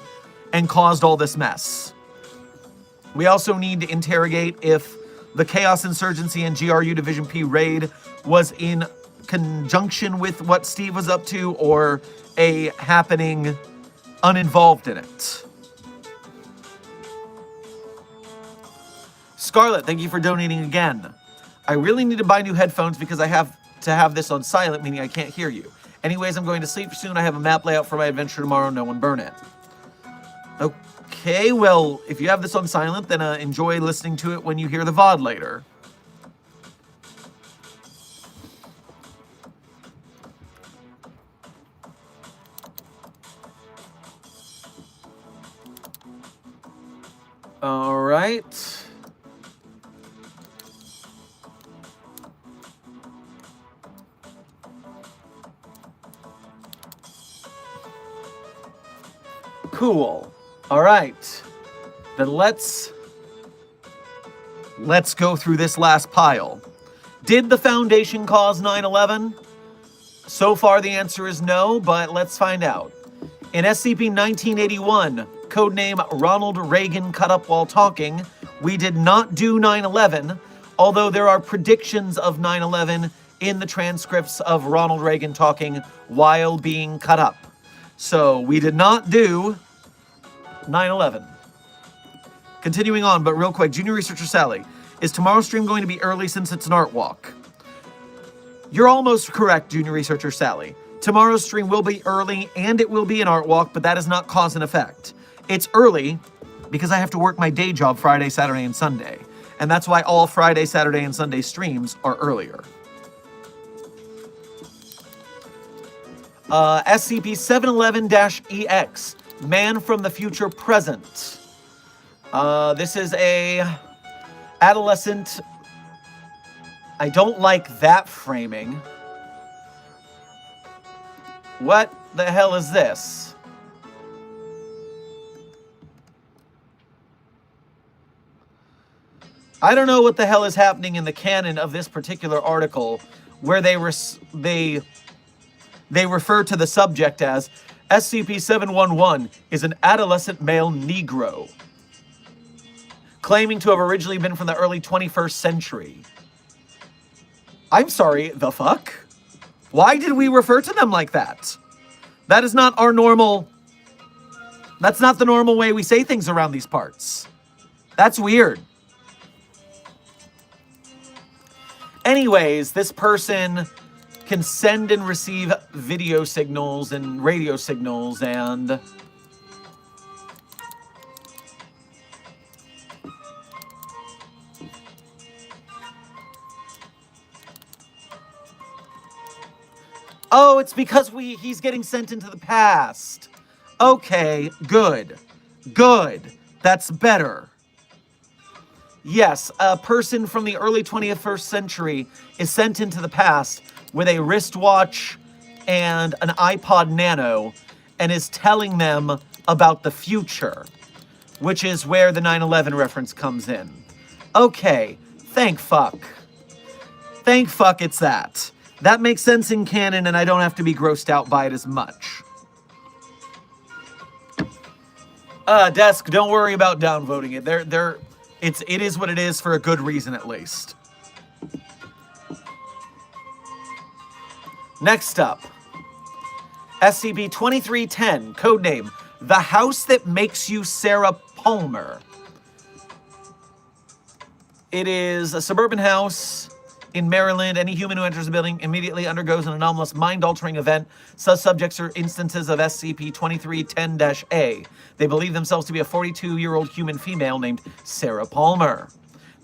and caused all this mess. We also need to interrogate if the Chaos Insurgency and GRU Division P raid was in conjunction with what Steve was up to or a happening uninvolved in it. Scarlett, thank you for donating again. I really need to buy new headphones because I have to have this on silent, meaning I can't hear you. Anyways, I'm going to sleep soon. I have a map layout for my adventure tomorrow. No one burn it. Okay, well, if you have this on silent, then enjoy listening to it when you hear the VOD later. All right. Cool. All right. Then let's go through this last pile. Did the Foundation cause 9/11? So far the answer is no, but let's find out. In SCP-1981, codename Ronald Reagan cut up while talking, we did not do 9/11, although there are predictions of 9/11 in the transcripts of Ronald Reagan talking while being cut up. So we did not do 9/11. Continuing on, but real quick, Junior Researcher Sally, is tomorrow's stream going to be early since it's an art walk? You're almost correct, Junior Researcher Sally. Tomorrow's stream will be early and it will be an art walk, but that is not cause and effect. It's early because I have to work my day job Friday, Saturday, and Sunday. And that's why all Friday, Saturday, and Sunday streams are earlier. SCP-711-EX, Man from the Future Present. This is a adolescent. I don't like that framing. What the hell is this? I don't know what the hell is happening in the canon of this particular article, where they refer to the subject as SCP-711 is an adolescent male Negro, claiming to have originally been from the early 21st century. I'm sorry, the fuck? Why did we refer to them like that? That is not our normal... That's not the normal way we say things around these parts. That's weird. Anyways, this person can send and receive video signals and radio signals and... Oh, it's because he's getting sent into the past. Okay, good. Good. That's better. Yes, a person from the early 21st century is sent into the past with a wristwatch and an iPod Nano and is telling them about the future, which is where the 9/11 reference comes in. Okay, thank fuck. Thank fuck it's that. That makes sense in canon, and I don't have to be grossed out by it as much. Desk, don't worry about downvoting it. It is what it is for a good reason, at least. Next up, SCP-2310, codename The House That Makes You Sarah Palmer. It is a suburban house in Maryland. Any human who enters the building immediately undergoes an anomalous mind-altering event. Such subjects are instances of SCP-2310-A. They believe themselves to be a 42-year-old human female named Sarah Palmer.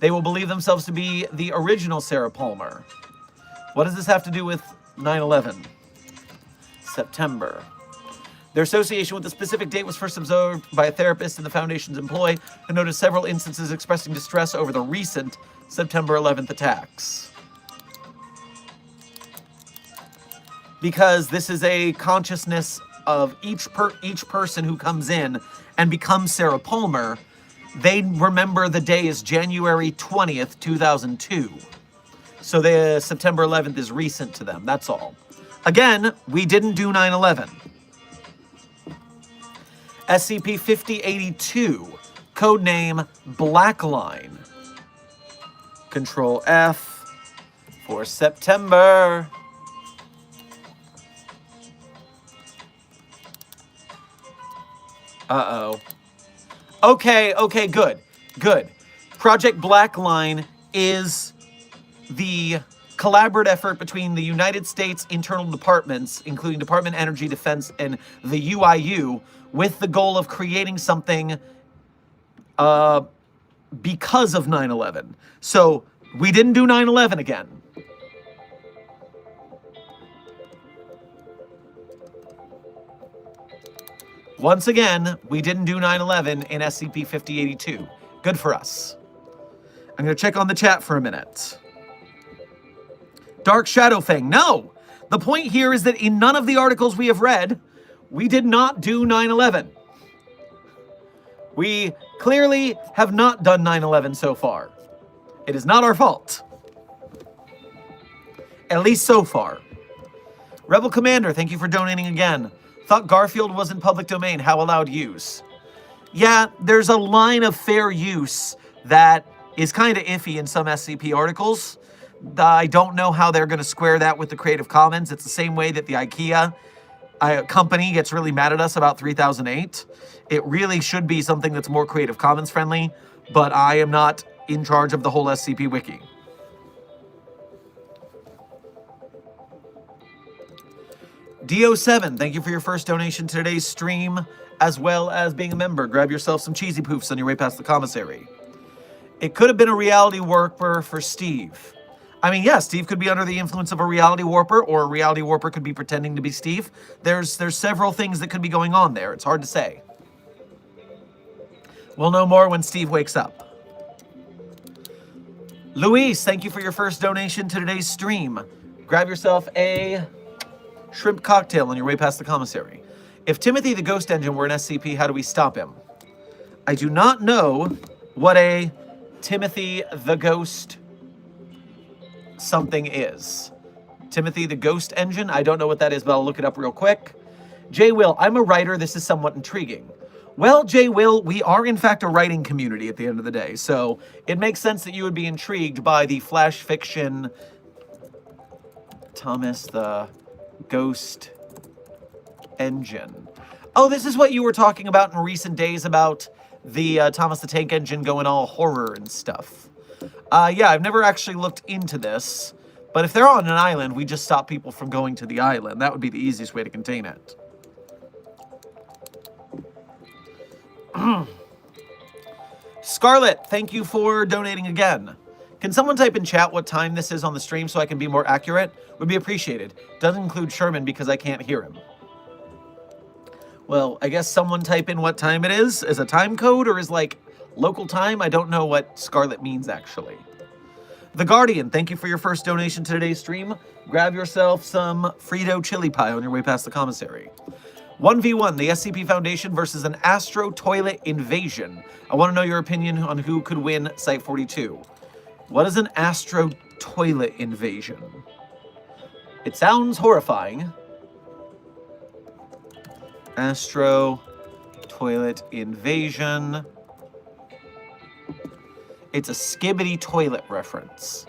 They will believe themselves to be the original Sarah Palmer. What does this have to do with 9/11? September. Their association with the specific date was first observed by a therapist in the Foundation's employ, who noted several instances expressing distress over the recent September 11th attacks. Because this is a consciousness of each person who comes in and becomes Sarah Palmer, they remember the day is January 20th, 2002. So the September 11th is recent to them, that's all. Again, we didn't do 9/11. SCP-5082, codename Blackline. Control F for September. Uh-oh. Okay, good. Project Blackline is the collaborative effort between the United States internal departments, including Department of Energy, Defense, and the UIU, with the goal of creating something because of 9/11. So we didn't do 9/11 again. Once again, we didn't do 9/11 in SCP-5082. Good for us. I'm going to check on the chat for a minute. Dark Shadow Fang. No! The point here is that in none of the articles we have read, we did not do 9/11. We clearly have not done 9/11 so far. It is not our fault. At least so far. Rebel Commander, thank you for donating again. Thought Garfield was in public domain. How allowed use? Yeah, there's a line of fair use that is kind of iffy in some SCP articles. I don't know how they're going to square that with the Creative Commons. It's the same way that the IKEA company gets really mad at us about 3008. It really should be something that's more Creative Commons friendly, but I am not in charge of the whole SCP Wiki. DO7, thank you for your first donation to today's stream, as well as being a member. Grab yourself some cheesy poofs on your way past the commissary. It could have been a reality warper for Steve. I mean, yeah, Steve could be under the influence of a reality warper, or a reality warper could be pretending to be Steve. There's several things that could be going on there. It's hard to say. We'll know more when Steve wakes up. Luis, thank you for your first donation to today's stream. Grab yourself a shrimp cocktail on your way past the commissary. If Timothy the Ghost Engine were an SCP, how do we stop him? I do not know what a Timothy the Ghost something is. Timothy the Ghost Engine? I don't know what that is, but I'll look it up real quick. J. Will, I'm a writer. This is somewhat intriguing. Well, J. Will, we are in fact a writing community at the end of the day, so it makes sense that you would be intrigued by the flash fiction Thomas the Ghost Engine. Oh, this is what you were talking about in recent days about the Thomas the Tank Engine going all horror and stuff. Yeah, I've never actually looked into this, but if they're on an island, we just stop people from going to the island. That would be the easiest way to contain it. Scarlet, thank you for donating again. Can someone type in chat what time this is on the stream so I can be more accurate? Would be appreciated. Doesn't include Sherman because I can't hear him. Well, I guess someone type in what time it is as a time code or is like local time. I don't know what Scarlet means actually. The Guardian, thank you for your first donation to today's stream. Grab yourself some Frito chili pie on your way past the commissary. 1v1, the SCP Foundation versus an Astro Toilet Invasion. I want to know your opinion on who could win Site-42. What is an Astro Toilet Invasion? It sounds horrifying. Astro Toilet Invasion. It's a Skibbity toilet reference.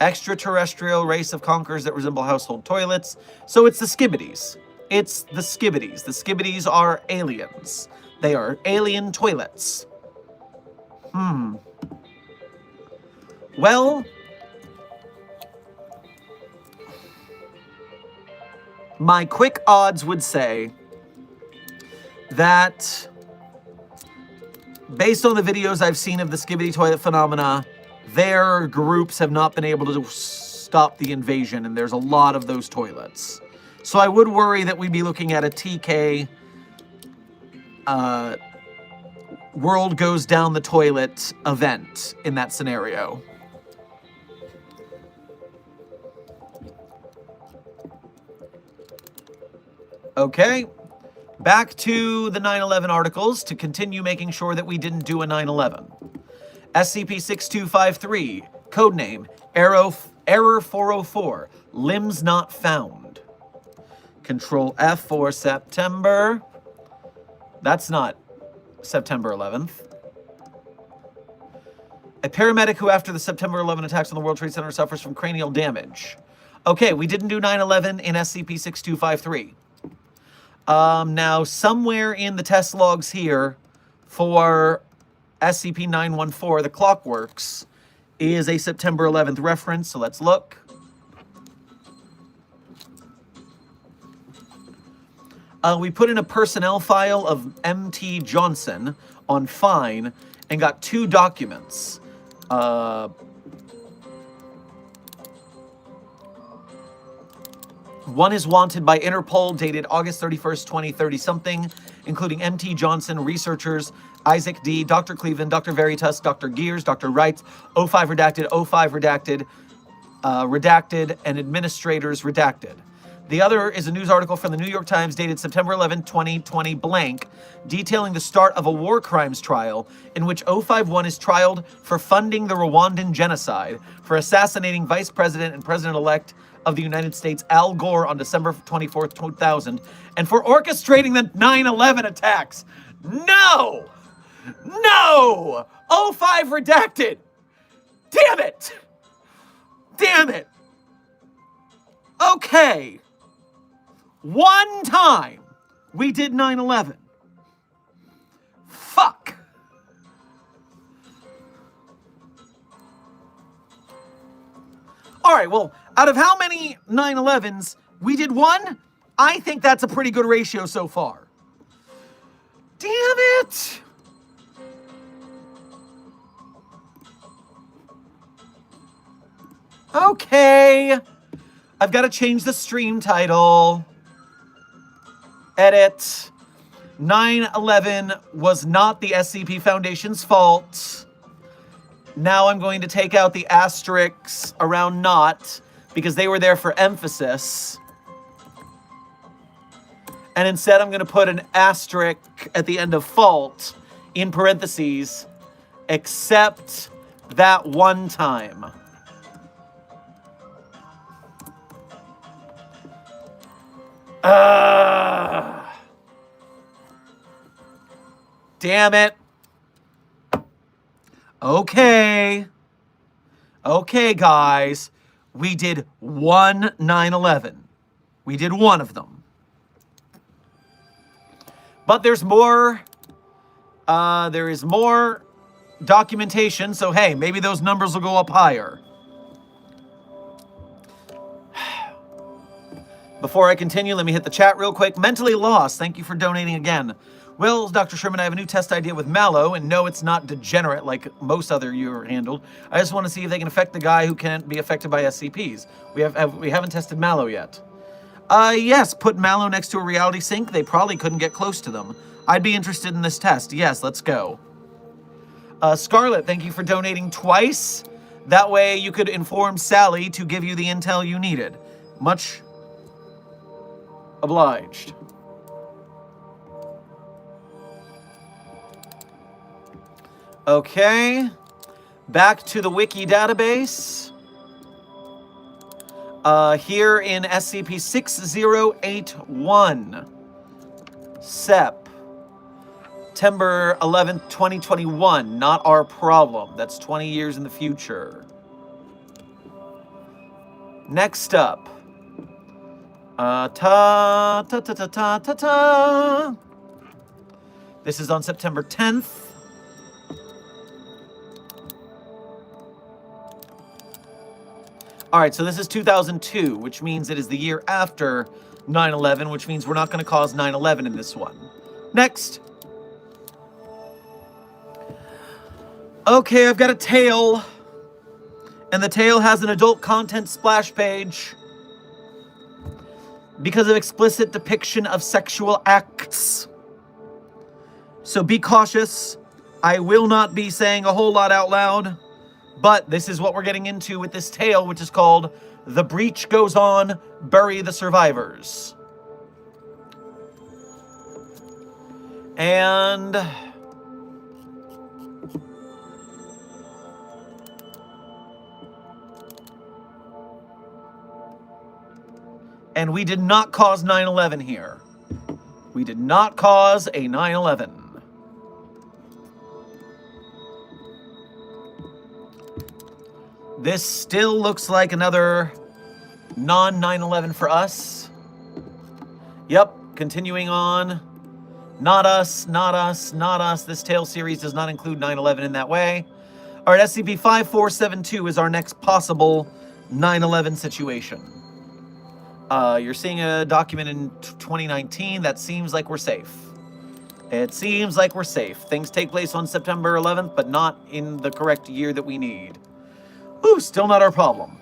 Extraterrestrial race of conquerors that resemble household toilets. So it's the Skibbities. It's the Skibbities. The Skibbities are aliens. They are alien toilets. Well, my quick odds would say that based on the videos I've seen of the Skibbity toilet phenomena, their groups have not been able to stop the invasion, and there's a lot of those toilets. So I would worry that we'd be looking at a TK world goes down the toilet event in that scenario. Okay, back to the 9/11 articles to continue making sure that we didn't do a 9/11. SCP-6253, codename Error 404, limbs not found. Control F for September. That's not September 11th. A paramedic who, after the September 11 attacks on the World Trade Center, suffers from cranial damage. Okay, we didn't do 9/11 in SCP-6253. Now, somewhere in the test logs here for SCP-914, the Clockworks, is a September 11th reference, so let's look. We put in a personnel file of M.T. Johnson on Fine and got 2 documents. One is wanted by Interpol, dated August 31st, 2030-something, including M.T. Johnson, researchers, Isaac D., Dr. Cleveland, Dr. Veritas, Dr. Gears, Dr. Wright, O5 redacted, O5 redacted, redacted, and administrators redacted. The other is a news article from the New York Times dated September 11, 2020 blank, detailing the start of a war crimes trial in which 051 is trialed for funding the Rwandan genocide, for assassinating Vice President and President-elect of the United States Al Gore on December 24th, 2000, and for orchestrating the 9/11 attacks. No! No! 05 redacted! Damn it! Damn it! Okay. One time we did 9/11. Fuck. All right, well, out of how many 9/11s we did one? I think that's a pretty good ratio so far. Damn it. Okay. I've got to change the stream title. Edit. 9/11 was not the SCP Foundation's fault. Now I'm going to take out the asterisks around not, because they were there for emphasis. And instead I'm going to put an asterisk at the end of fault, in parentheses, except that one time. Damn it. Okay. Okay, guys. We did one 9/11. We did one of them. But there's more. There is more documentation, so hey, maybe those numbers will go up higher. Before I continue, let me hit the chat real quick. Mentally Lost, thank you for donating again. Well, Dr. Sherman, I have a new test idea with Mallow, and no, it's not degenerate like most other you handled. I just want to see if they can affect the guy who can't be affected by SCPs. We haven't tested Mallow yet. Yes, put Mallow next to a reality sink. They probably couldn't get close to them. I'd be interested in this test. Yes, let's go. Scarlett, thank you for donating twice. That way you could inform Sally to give you the intel you needed. Much obliged. Okay, back to the wiki database. Here in SCP-6081, September 11th, 2021. Not our problem. That's 20 years in the future. Next up. This is on September 10th. All right, so this is 2002, which means it is the year after 9/11, which means we're not going to cause 9/11 in this one. Next. Okay, I've got a tale. And the tale has an adult content splash page because of explicit depiction of sexual acts. So be cautious. I will not be saying a whole lot out loud. But this is what we're getting into with this tale, which is called The Breach Goes On, Bury the Survivors. And And we did not cause 9/11 here. We did not cause a 9/11. This still looks like another non-9/11 for us. Yep, continuing on. Not us, not us, not us. This tale series does not include 9/11 in that way. All right, SCP-5472 is our next possible 9/11 situation. You're seeing a document in 2019. That seems like we're safe. It seems like we're safe. Things take place on September 11th, but not in the correct year that we need. Ooh, still not our problem.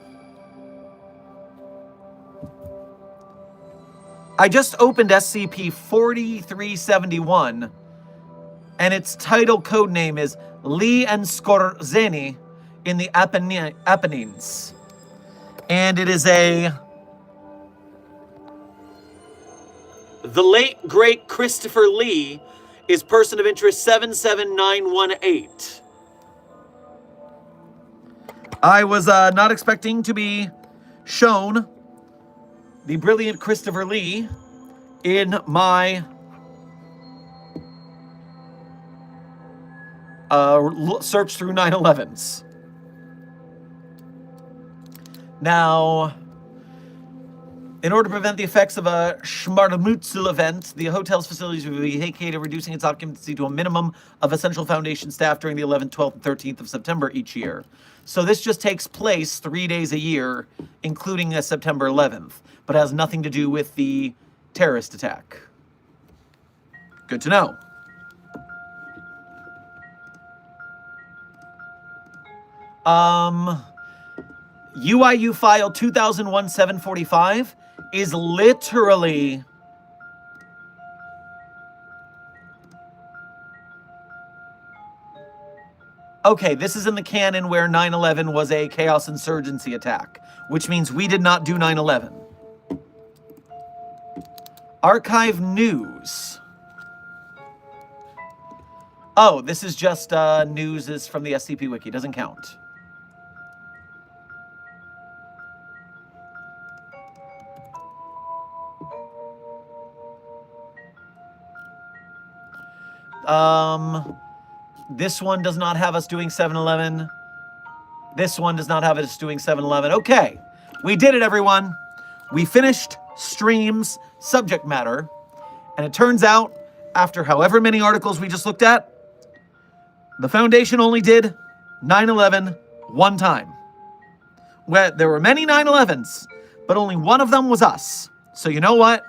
I just opened SCP-4371, and its title code name is Lee and Skorzeny in the Apennines. And it is the late, great Christopher Lee is person of interest 77918. I was not expecting to be shown the brilliant Christopher Lee in my search through 9/11s. Now, in order to prevent the effects of a Schmarmutzel event, the hotel's facilities will be vacated, reducing its occupancy to a minimum of essential Foundation staff during the 11th, 12th, and 13th of September each year. So this just takes place 3 days a year, including September 11th, but has nothing to do with the terrorist attack. Good to know. UIU file 2001-745 is literally okay, this is in the canon where 9/11 was a chaos insurgency attack, which means we did not do 9/11. Archive news. Oh, this is just news is from the SCP Wiki. Doesn't count. This one does not have us doing 7/11. This one does not have us doing 7/11. Okay, we did it, everyone. We finished stream's subject matter, and it turns out, after however many articles we just looked at, the Foundation only did 9/11 one time. Well, there were many 9/11s, but only one of them was us. So you know what?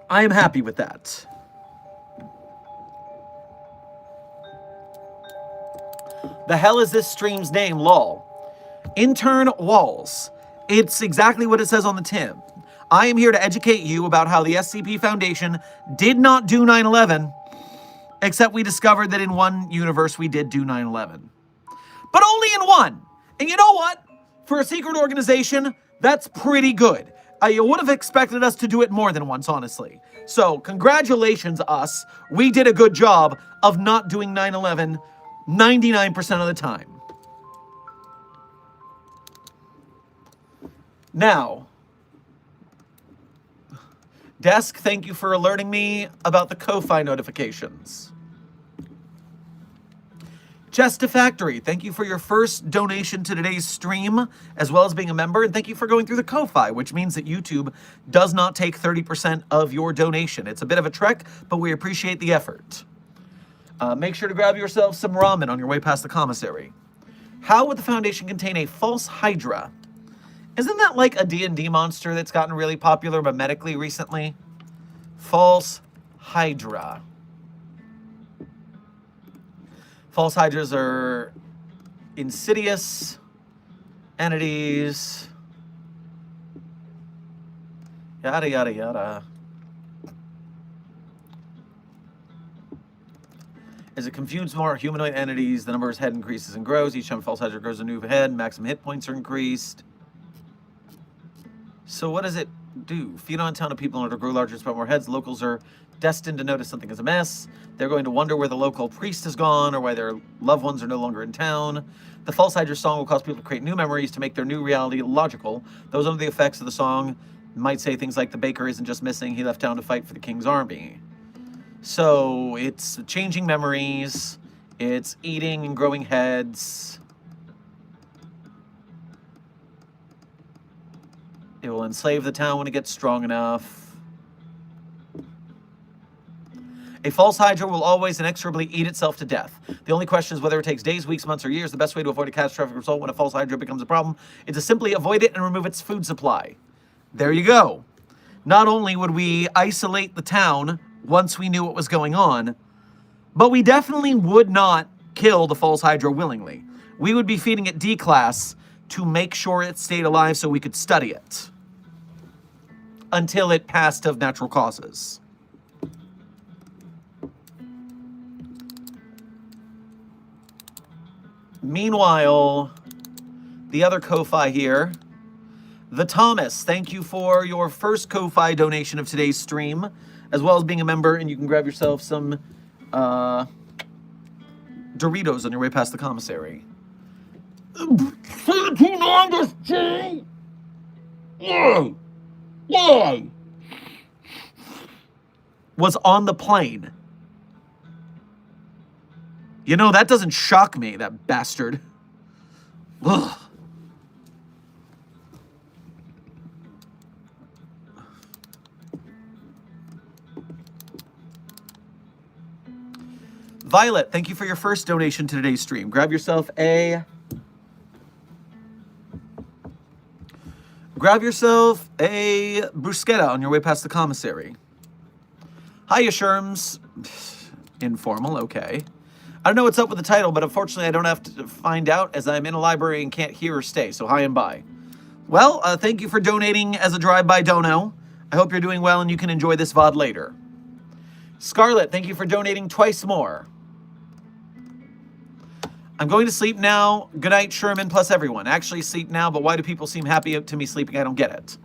I am happy with that. The hell is this stream's name, lol? Intern Walls. It's exactly what it says on the tin. I am here to educate you about how the SCP Foundation did not do 9/11, except we discovered that in one universe we did do 9/11. But only in one. And you know what? For a secret organization, that's pretty good. You would have expected us to do it more than once, honestly. So, congratulations, us. We did a good job of not doing 9/11 99% of the time. Now, Desk, thank you for alerting me about the Ko-Fi notifications. Chesta Factory, thank you for your first donation to today's stream, as well as being a member, and thank you for going through the Ko-Fi, which means that YouTube does not take 30% of your donation. It's a bit of a trek, but we appreciate the effort. Make sure to grab yourself some ramen on your way past the commissary. How would the Foundation contain a false hydra? Isn't that like a D&D monster that's gotten really popular memetically recently? False hydra. False hydras are insidious entities. Yada, yada, yada. As it confuses more humanoid entities, the number of his head increases and grows. Each time false hydra grows a new head, maximum hit points are increased. So what does it do? Feed on a town of people in order to grow larger and spread more heads. Locals are destined to notice something is amiss. They're going to wonder where the local priest has gone or why their loved ones are no longer in town. The false hydra song will cause people to create new memories to make their new reality logical. Those under the effects of the song might say things like the baker isn't just missing, he left town to fight for the king's army. So it's changing memories, it's eating and growing heads. It will enslave the town when it gets strong enough. A false hydra will always inexorably eat itself to death. The only question is whether it takes days, weeks, months, or years. The best way to avoid a catastrophic result when a false hydra becomes a problem is to simply avoid it and remove its food supply. There you go. Not only would we isolate the town once we knew what was going on, but we definitely would not kill the false hydra willingly. We would be feeding it D-class to make sure it stayed alive so we could study it until it passed of natural causes. Meanwhile, the other Ko-Fi here, the Thomas, thank you for your first Ko-Fi donation of today's stream, as well as being a member, and you can grab yourself some Doritos on your way past the commissary. Was on the plane. You know, that doesn't shock me, that bastard. Ugh. Violet, thank you for your first donation to today's stream. Grab yourself a bruschetta on your way past the commissary. Hiya, Sherms. Informal, okay. I don't know what's up with the title, but unfortunately I don't have to find out as I'm in a library and can't hear or stay, so hi and bye. Well, thank you for donating as a drive-by dono. I hope you're doing well and you can enjoy this VOD later. Scarlett, thank you for donating twice more. I'm going to sleep now. Good night, Sherman, plus everyone. Actually, sleep now, but why do people seem happy to me sleeping? I don't get it.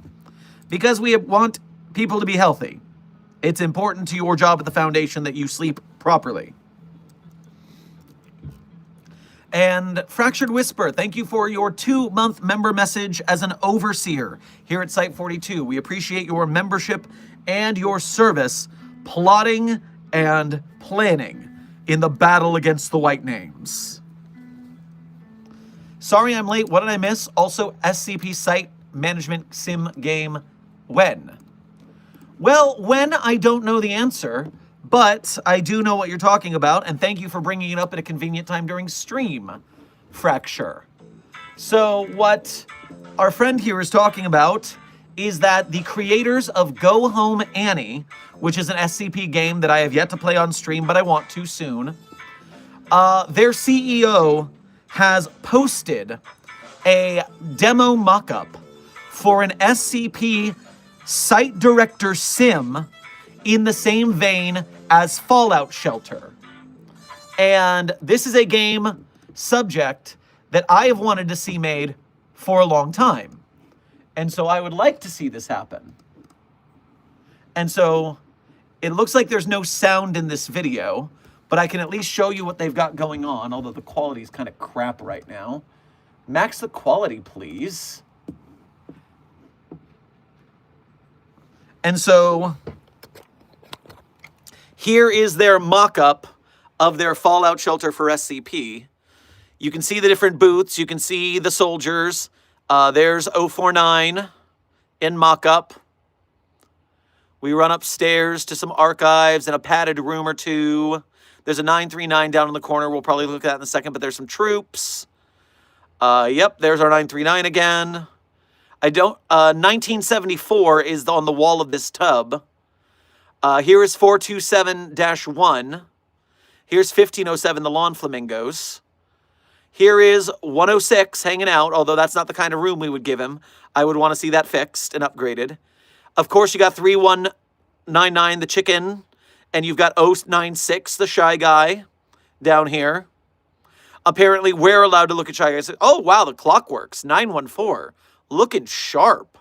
Because we want people to be healthy. It's important to your job at the Foundation that you sleep properly. And Fractured Whisper, thank you for your 2-month member message as an overseer here at Site 42. We appreciate your membership and your service, plotting and planning in the battle against the White Names. Sorry I'm late. What did I miss? Also, SCP Site Management Sim Game, when? Well, when, I don't know the answer, but I do know what you're talking about, and thank you for bringing it up at a convenient time during stream, Fracture. So what our friend here is talking about is that the creators of Go Home Annie, which is an SCP game that I have yet to play on stream, but I want to soon, their CEO has posted a demo mockup for an SCP Site Director Sim in the same vein as Fallout Shelter. And this is a game subject that I have wanted to see made for a long time. And so I would like to see this happen. And so it looks like there's no sound in this video, but I can at least show you what they've got going on, although the quality is kind of crap right now. Max the quality, please. And so here is their mock-up of their Fallout Shelter for SCP. You can see the different booths. You can see the soldiers. There's 049 in mock-up. We run upstairs to some archives and a padded room or two. There's a 939 down in the corner. We'll probably look at that in a second, but there's some troops. Yep, there's our 939 again. 1974 is on the wall of this tub. Here is 427-1. Here's 1507, the Lawn Flamingos. Here is 106 hanging out, although that's not the kind of room we would give him. I would want to see that fixed and upgraded. Of course, you got 3199, the chicken, and you've got 096, the shy guy, down here. Apparently, we're allowed to look at shy guys. Oh, wow, the clock works. 914, looking sharp.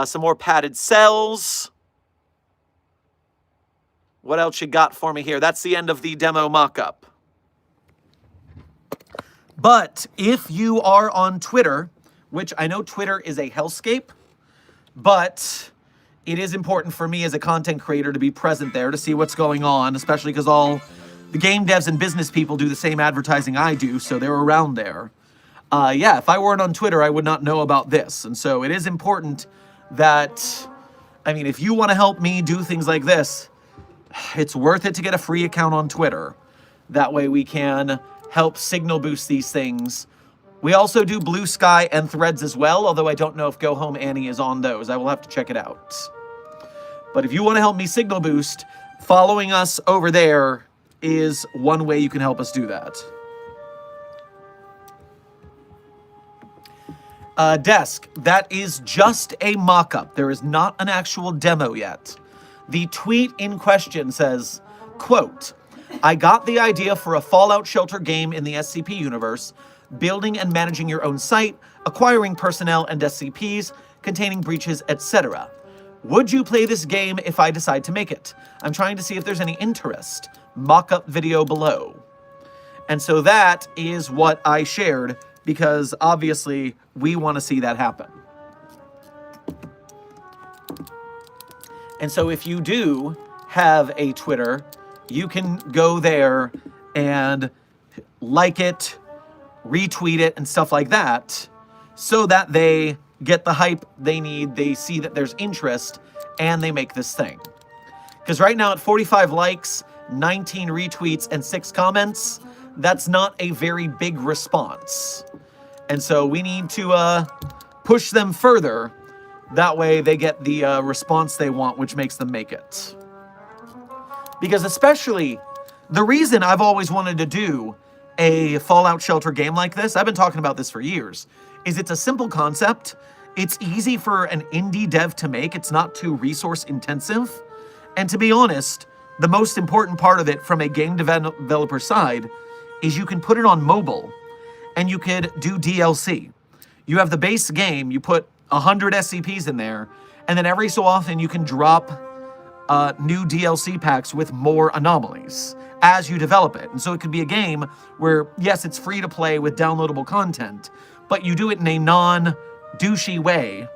Some more padded cells. What else you got for me here? That's the end of the demo mockup. But if you are on Twitter, which I know Twitter is a hellscape, but it is important for me as a content creator to be present there to see what's going on, especially because all the game devs and business people do the same advertising I do, so they're around there. Yeah, if I weren't on Twitter, I would not know about this. And so it is important that, I mean, if you want to help me do things like this, it's worth it to get a free account on Twitter. That way we can help signal boost these things. We also do Blue Sky and Threads as well, although I don't know if Go Home Annie is on those. I will have to check it out. But if you want to help me signal boost, following us over there is one way you can help us do that. Desk, that is just a mock-up. There is not an actual demo yet. The tweet in question says, quote, I got the idea for a Fallout Shelter game in the SCP universe, building and managing your own site, acquiring personnel and SCPs, containing breaches, etc. Would you play this game if I decide to make it? I'm trying to see if there's any interest. Mock-up video below. And so that is what I shared, because obviously we want to see that happen. And so if you do have a Twitter, you can go there and like it, retweet it, and stuff like that, so that they get the hype they need, they see that there's interest, and they make this thing. Because right now at 45 likes, 19 retweets, and 6 comments, that's not a very big response. And so we need to push them further. That way they get the response they want, which makes them make it. Because especially, the reason I've always wanted to do a Fallout Shelter game like this, I've been talking about this for years, is it's a simple concept. It's easy for an indie dev to make. It's not too resource intensive. And to be honest, the most important part of it from a game developer side is you can put it on mobile and you could do DLC. You have the base game, you put 100 SCPs in there, and then every so often you can drop new DLC packs with more anomalies as you develop it. And so it could be a game where, yes, it's free to play with downloadable content, but you do it in a non-douchey way,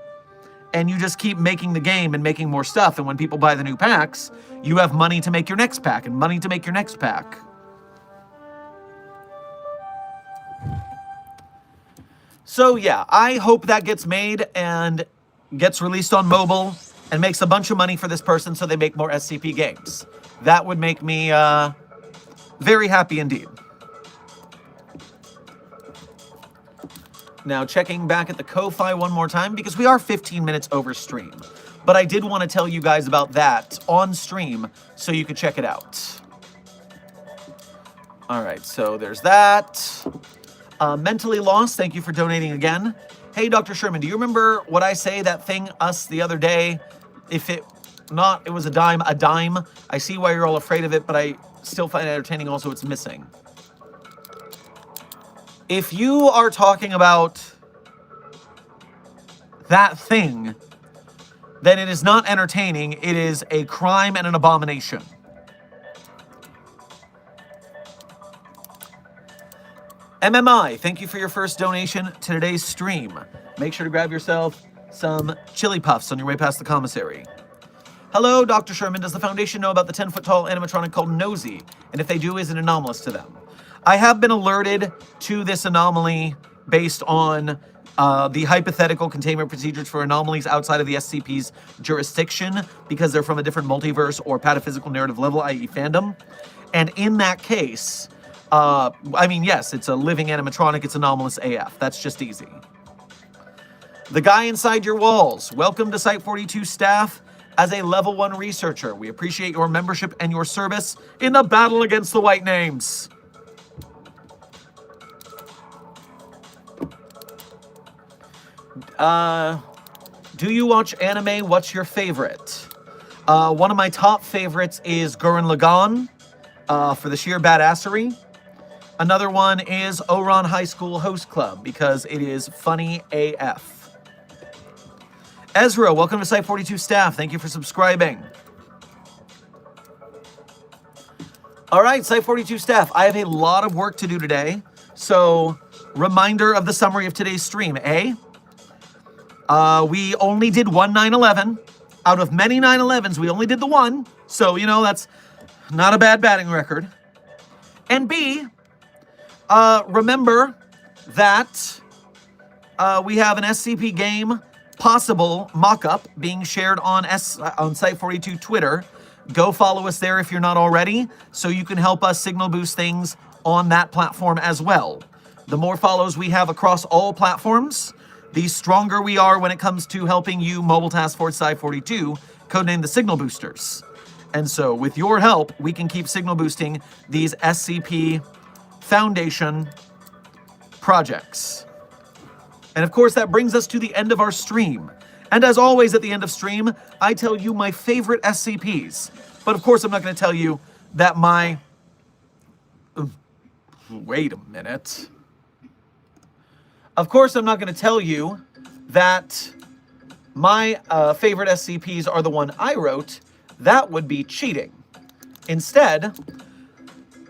and you just keep making the game and making more stuff, and when people buy the new packs, you have money to make your next pack, and money to make your next pack. So yeah, I hope that gets made and gets released on mobile and makes a bunch of money for this person so they make more SCP games. That would make me very happy indeed. Now checking back at the Ko-Fi one more time because we are 15 minutes over stream. But I did want to tell you guys about that on stream so you could check it out. All right, so there's that. Mentally Lost, thank you for donating again. Hey, Dr. Sherman, do you remember what I say, that thing, us, the other day? If it not, it was a dime. I see why you're all afraid of it, but I still find it entertaining. Also, it's missing. If you are talking about that thing, then it is not entertaining. It is a crime and an abomination. MMI, thank you for your first donation to today's stream. Make sure to grab yourself some chili puffs on your way past the commissary. Hello, Dr. Sherman. Does the Foundation know about the 10-foot-tall animatronic called Nosy? And if they do, is it anomalous to them? I have been alerted to this anomaly based on the hypothetical containment procedures for anomalies outside of the SCP's jurisdiction because they're from a different multiverse or pataphysical narrative level, i.e. fandom. And in that case, I mean, yes, it's a living animatronic. It's anomalous AF. That's just easy. The guy inside your walls. Welcome to Site 42 staff as a level 1 researcher. We appreciate your membership and your service in the battle against the white names. Do you watch anime? What's your favorite? One of my top favorites is Gurren Lagann for the sheer badassery. Another one is Ouran High School Host Club because it is funny AF. Ezra, welcome to Site 42 staff. Thank you for subscribing. All right, Site 42 staff, I have a lot of work to do today. So, reminder of the summary of today's stream, eh? We only did one 9/11. Out of many 9/11s, we only did the one. So, you know, that's not a bad batting record. And B, remember that we have an SCP game possible mock-up being shared on Site 42 Twitter. Go follow us there if you're not already, so you can help us signal boost things on that platform as well. The more follows we have across all platforms, the stronger we are when it comes to helping you Mobile Task Force Site 42, codenamed the Signal Boosters. And so with your help, we can keep signal boosting these SCP Foundation projects. And of course, that brings us to the end of our stream. And as always, at the end of stream, I tell you my favorite SCPs. But of course, I'm not going to tell you that my... Wait a minute. Of course, I'm not going to tell you that my favorite SCPs are the one I wrote. That would be cheating. Instead,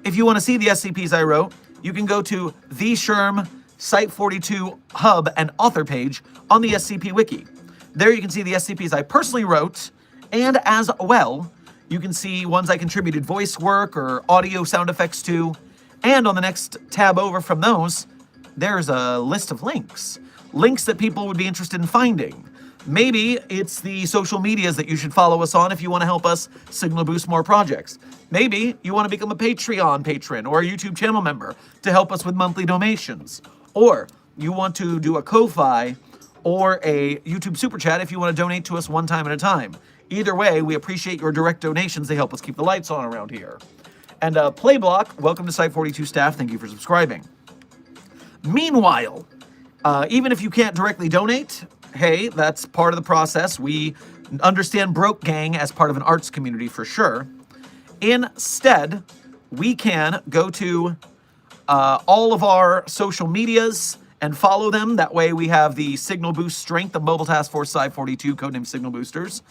if you want to see the SCPs I wrote, you can go to the Sherm Site 42 hub and author page on the SCP Wiki. There you can see the SCPs I personally wrote, and as well, you can see ones I contributed voice work or audio sound effects to, and on the next tab over from those, there's a list of links. Links that people would be interested in finding. Maybe it's the social medias that you should follow us on if you want to help us signal boost more projects. Maybe you want to become a Patreon patron or a YouTube channel member to help us with monthly donations. Or you want to do a Ko-Fi or a YouTube Super Chat if you want to donate to us one time at a time. Either way, we appreciate your direct donations. They help us keep the lights on around here. And Playblock, welcome to Site 42 staff. Thank you for subscribing. Meanwhile, even if you can't directly donate, hey, that's part of the process. We understand Broke Gang as part of an arts community for sure. Instead, we can go to all of our social medias and follow them. That way we have the signal boost strength of Mobile Task Force Site 42, codenamed Signal Boosters.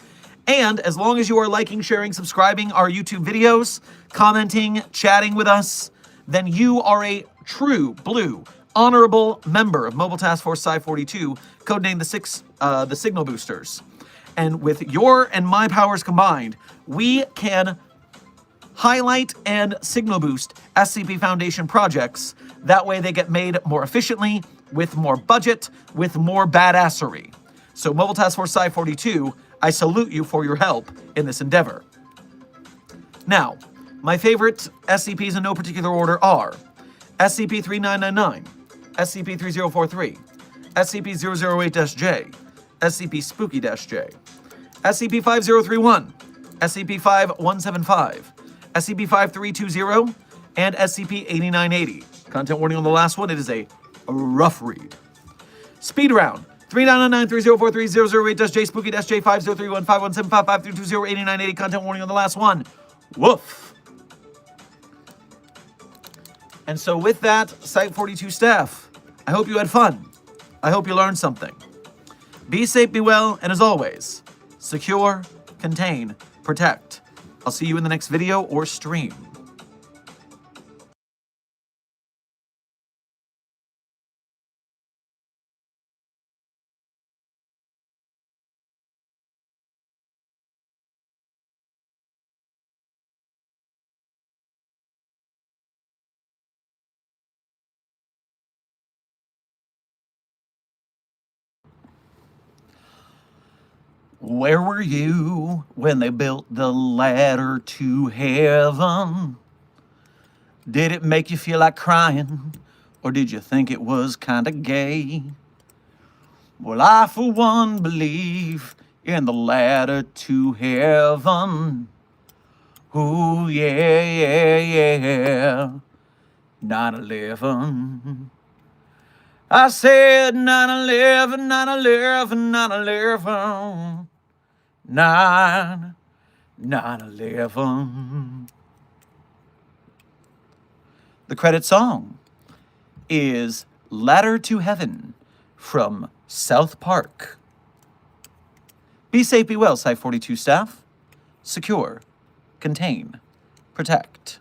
And as long as you are liking, sharing, subscribing our YouTube videos, commenting, chatting with us, then you are a true blue honorable member of Mobile Task Force Site 42, codenamed the Signal Boosters. And with your and my powers combined, we can highlight and signal boost SCP Foundation projects. That way they get made more efficiently, with more budget, with more badassery. So Mobile Task Force Site 42, I salute you for your help in this endeavor. Now, my favorite SCPs in no particular order are SCP-3999, SCP-3043, SCP-008-J, SCP-Spooky-J, SCP-5031, SCP-5175, SCP-5320, and SCP-8980. Content warning on the last one, it is a rough read. Speed round. 3999-3043-008-J, Spooky-J, 5031, 5175, 5320, 8980. Content warning on the last one. Woof. And so with that, Site 42 staff, I hope you had fun. I hope you learned something. Be safe, be well, and as always, secure, contain, protect. I'll see you in the next video or stream. Where were you when they built the ladder to heaven? Did it make you feel like crying, or did you think it was kinda gay? Well, I for one believe in the ladder to heaven. Ooh, yeah, yeah, yeah. 9/11. I said 9/11, 9/11, 9/11. 9/11. The credit song is Ladder to Heaven from South Park. Be safe, be well, Site 42 staff. Secure, contain, protect.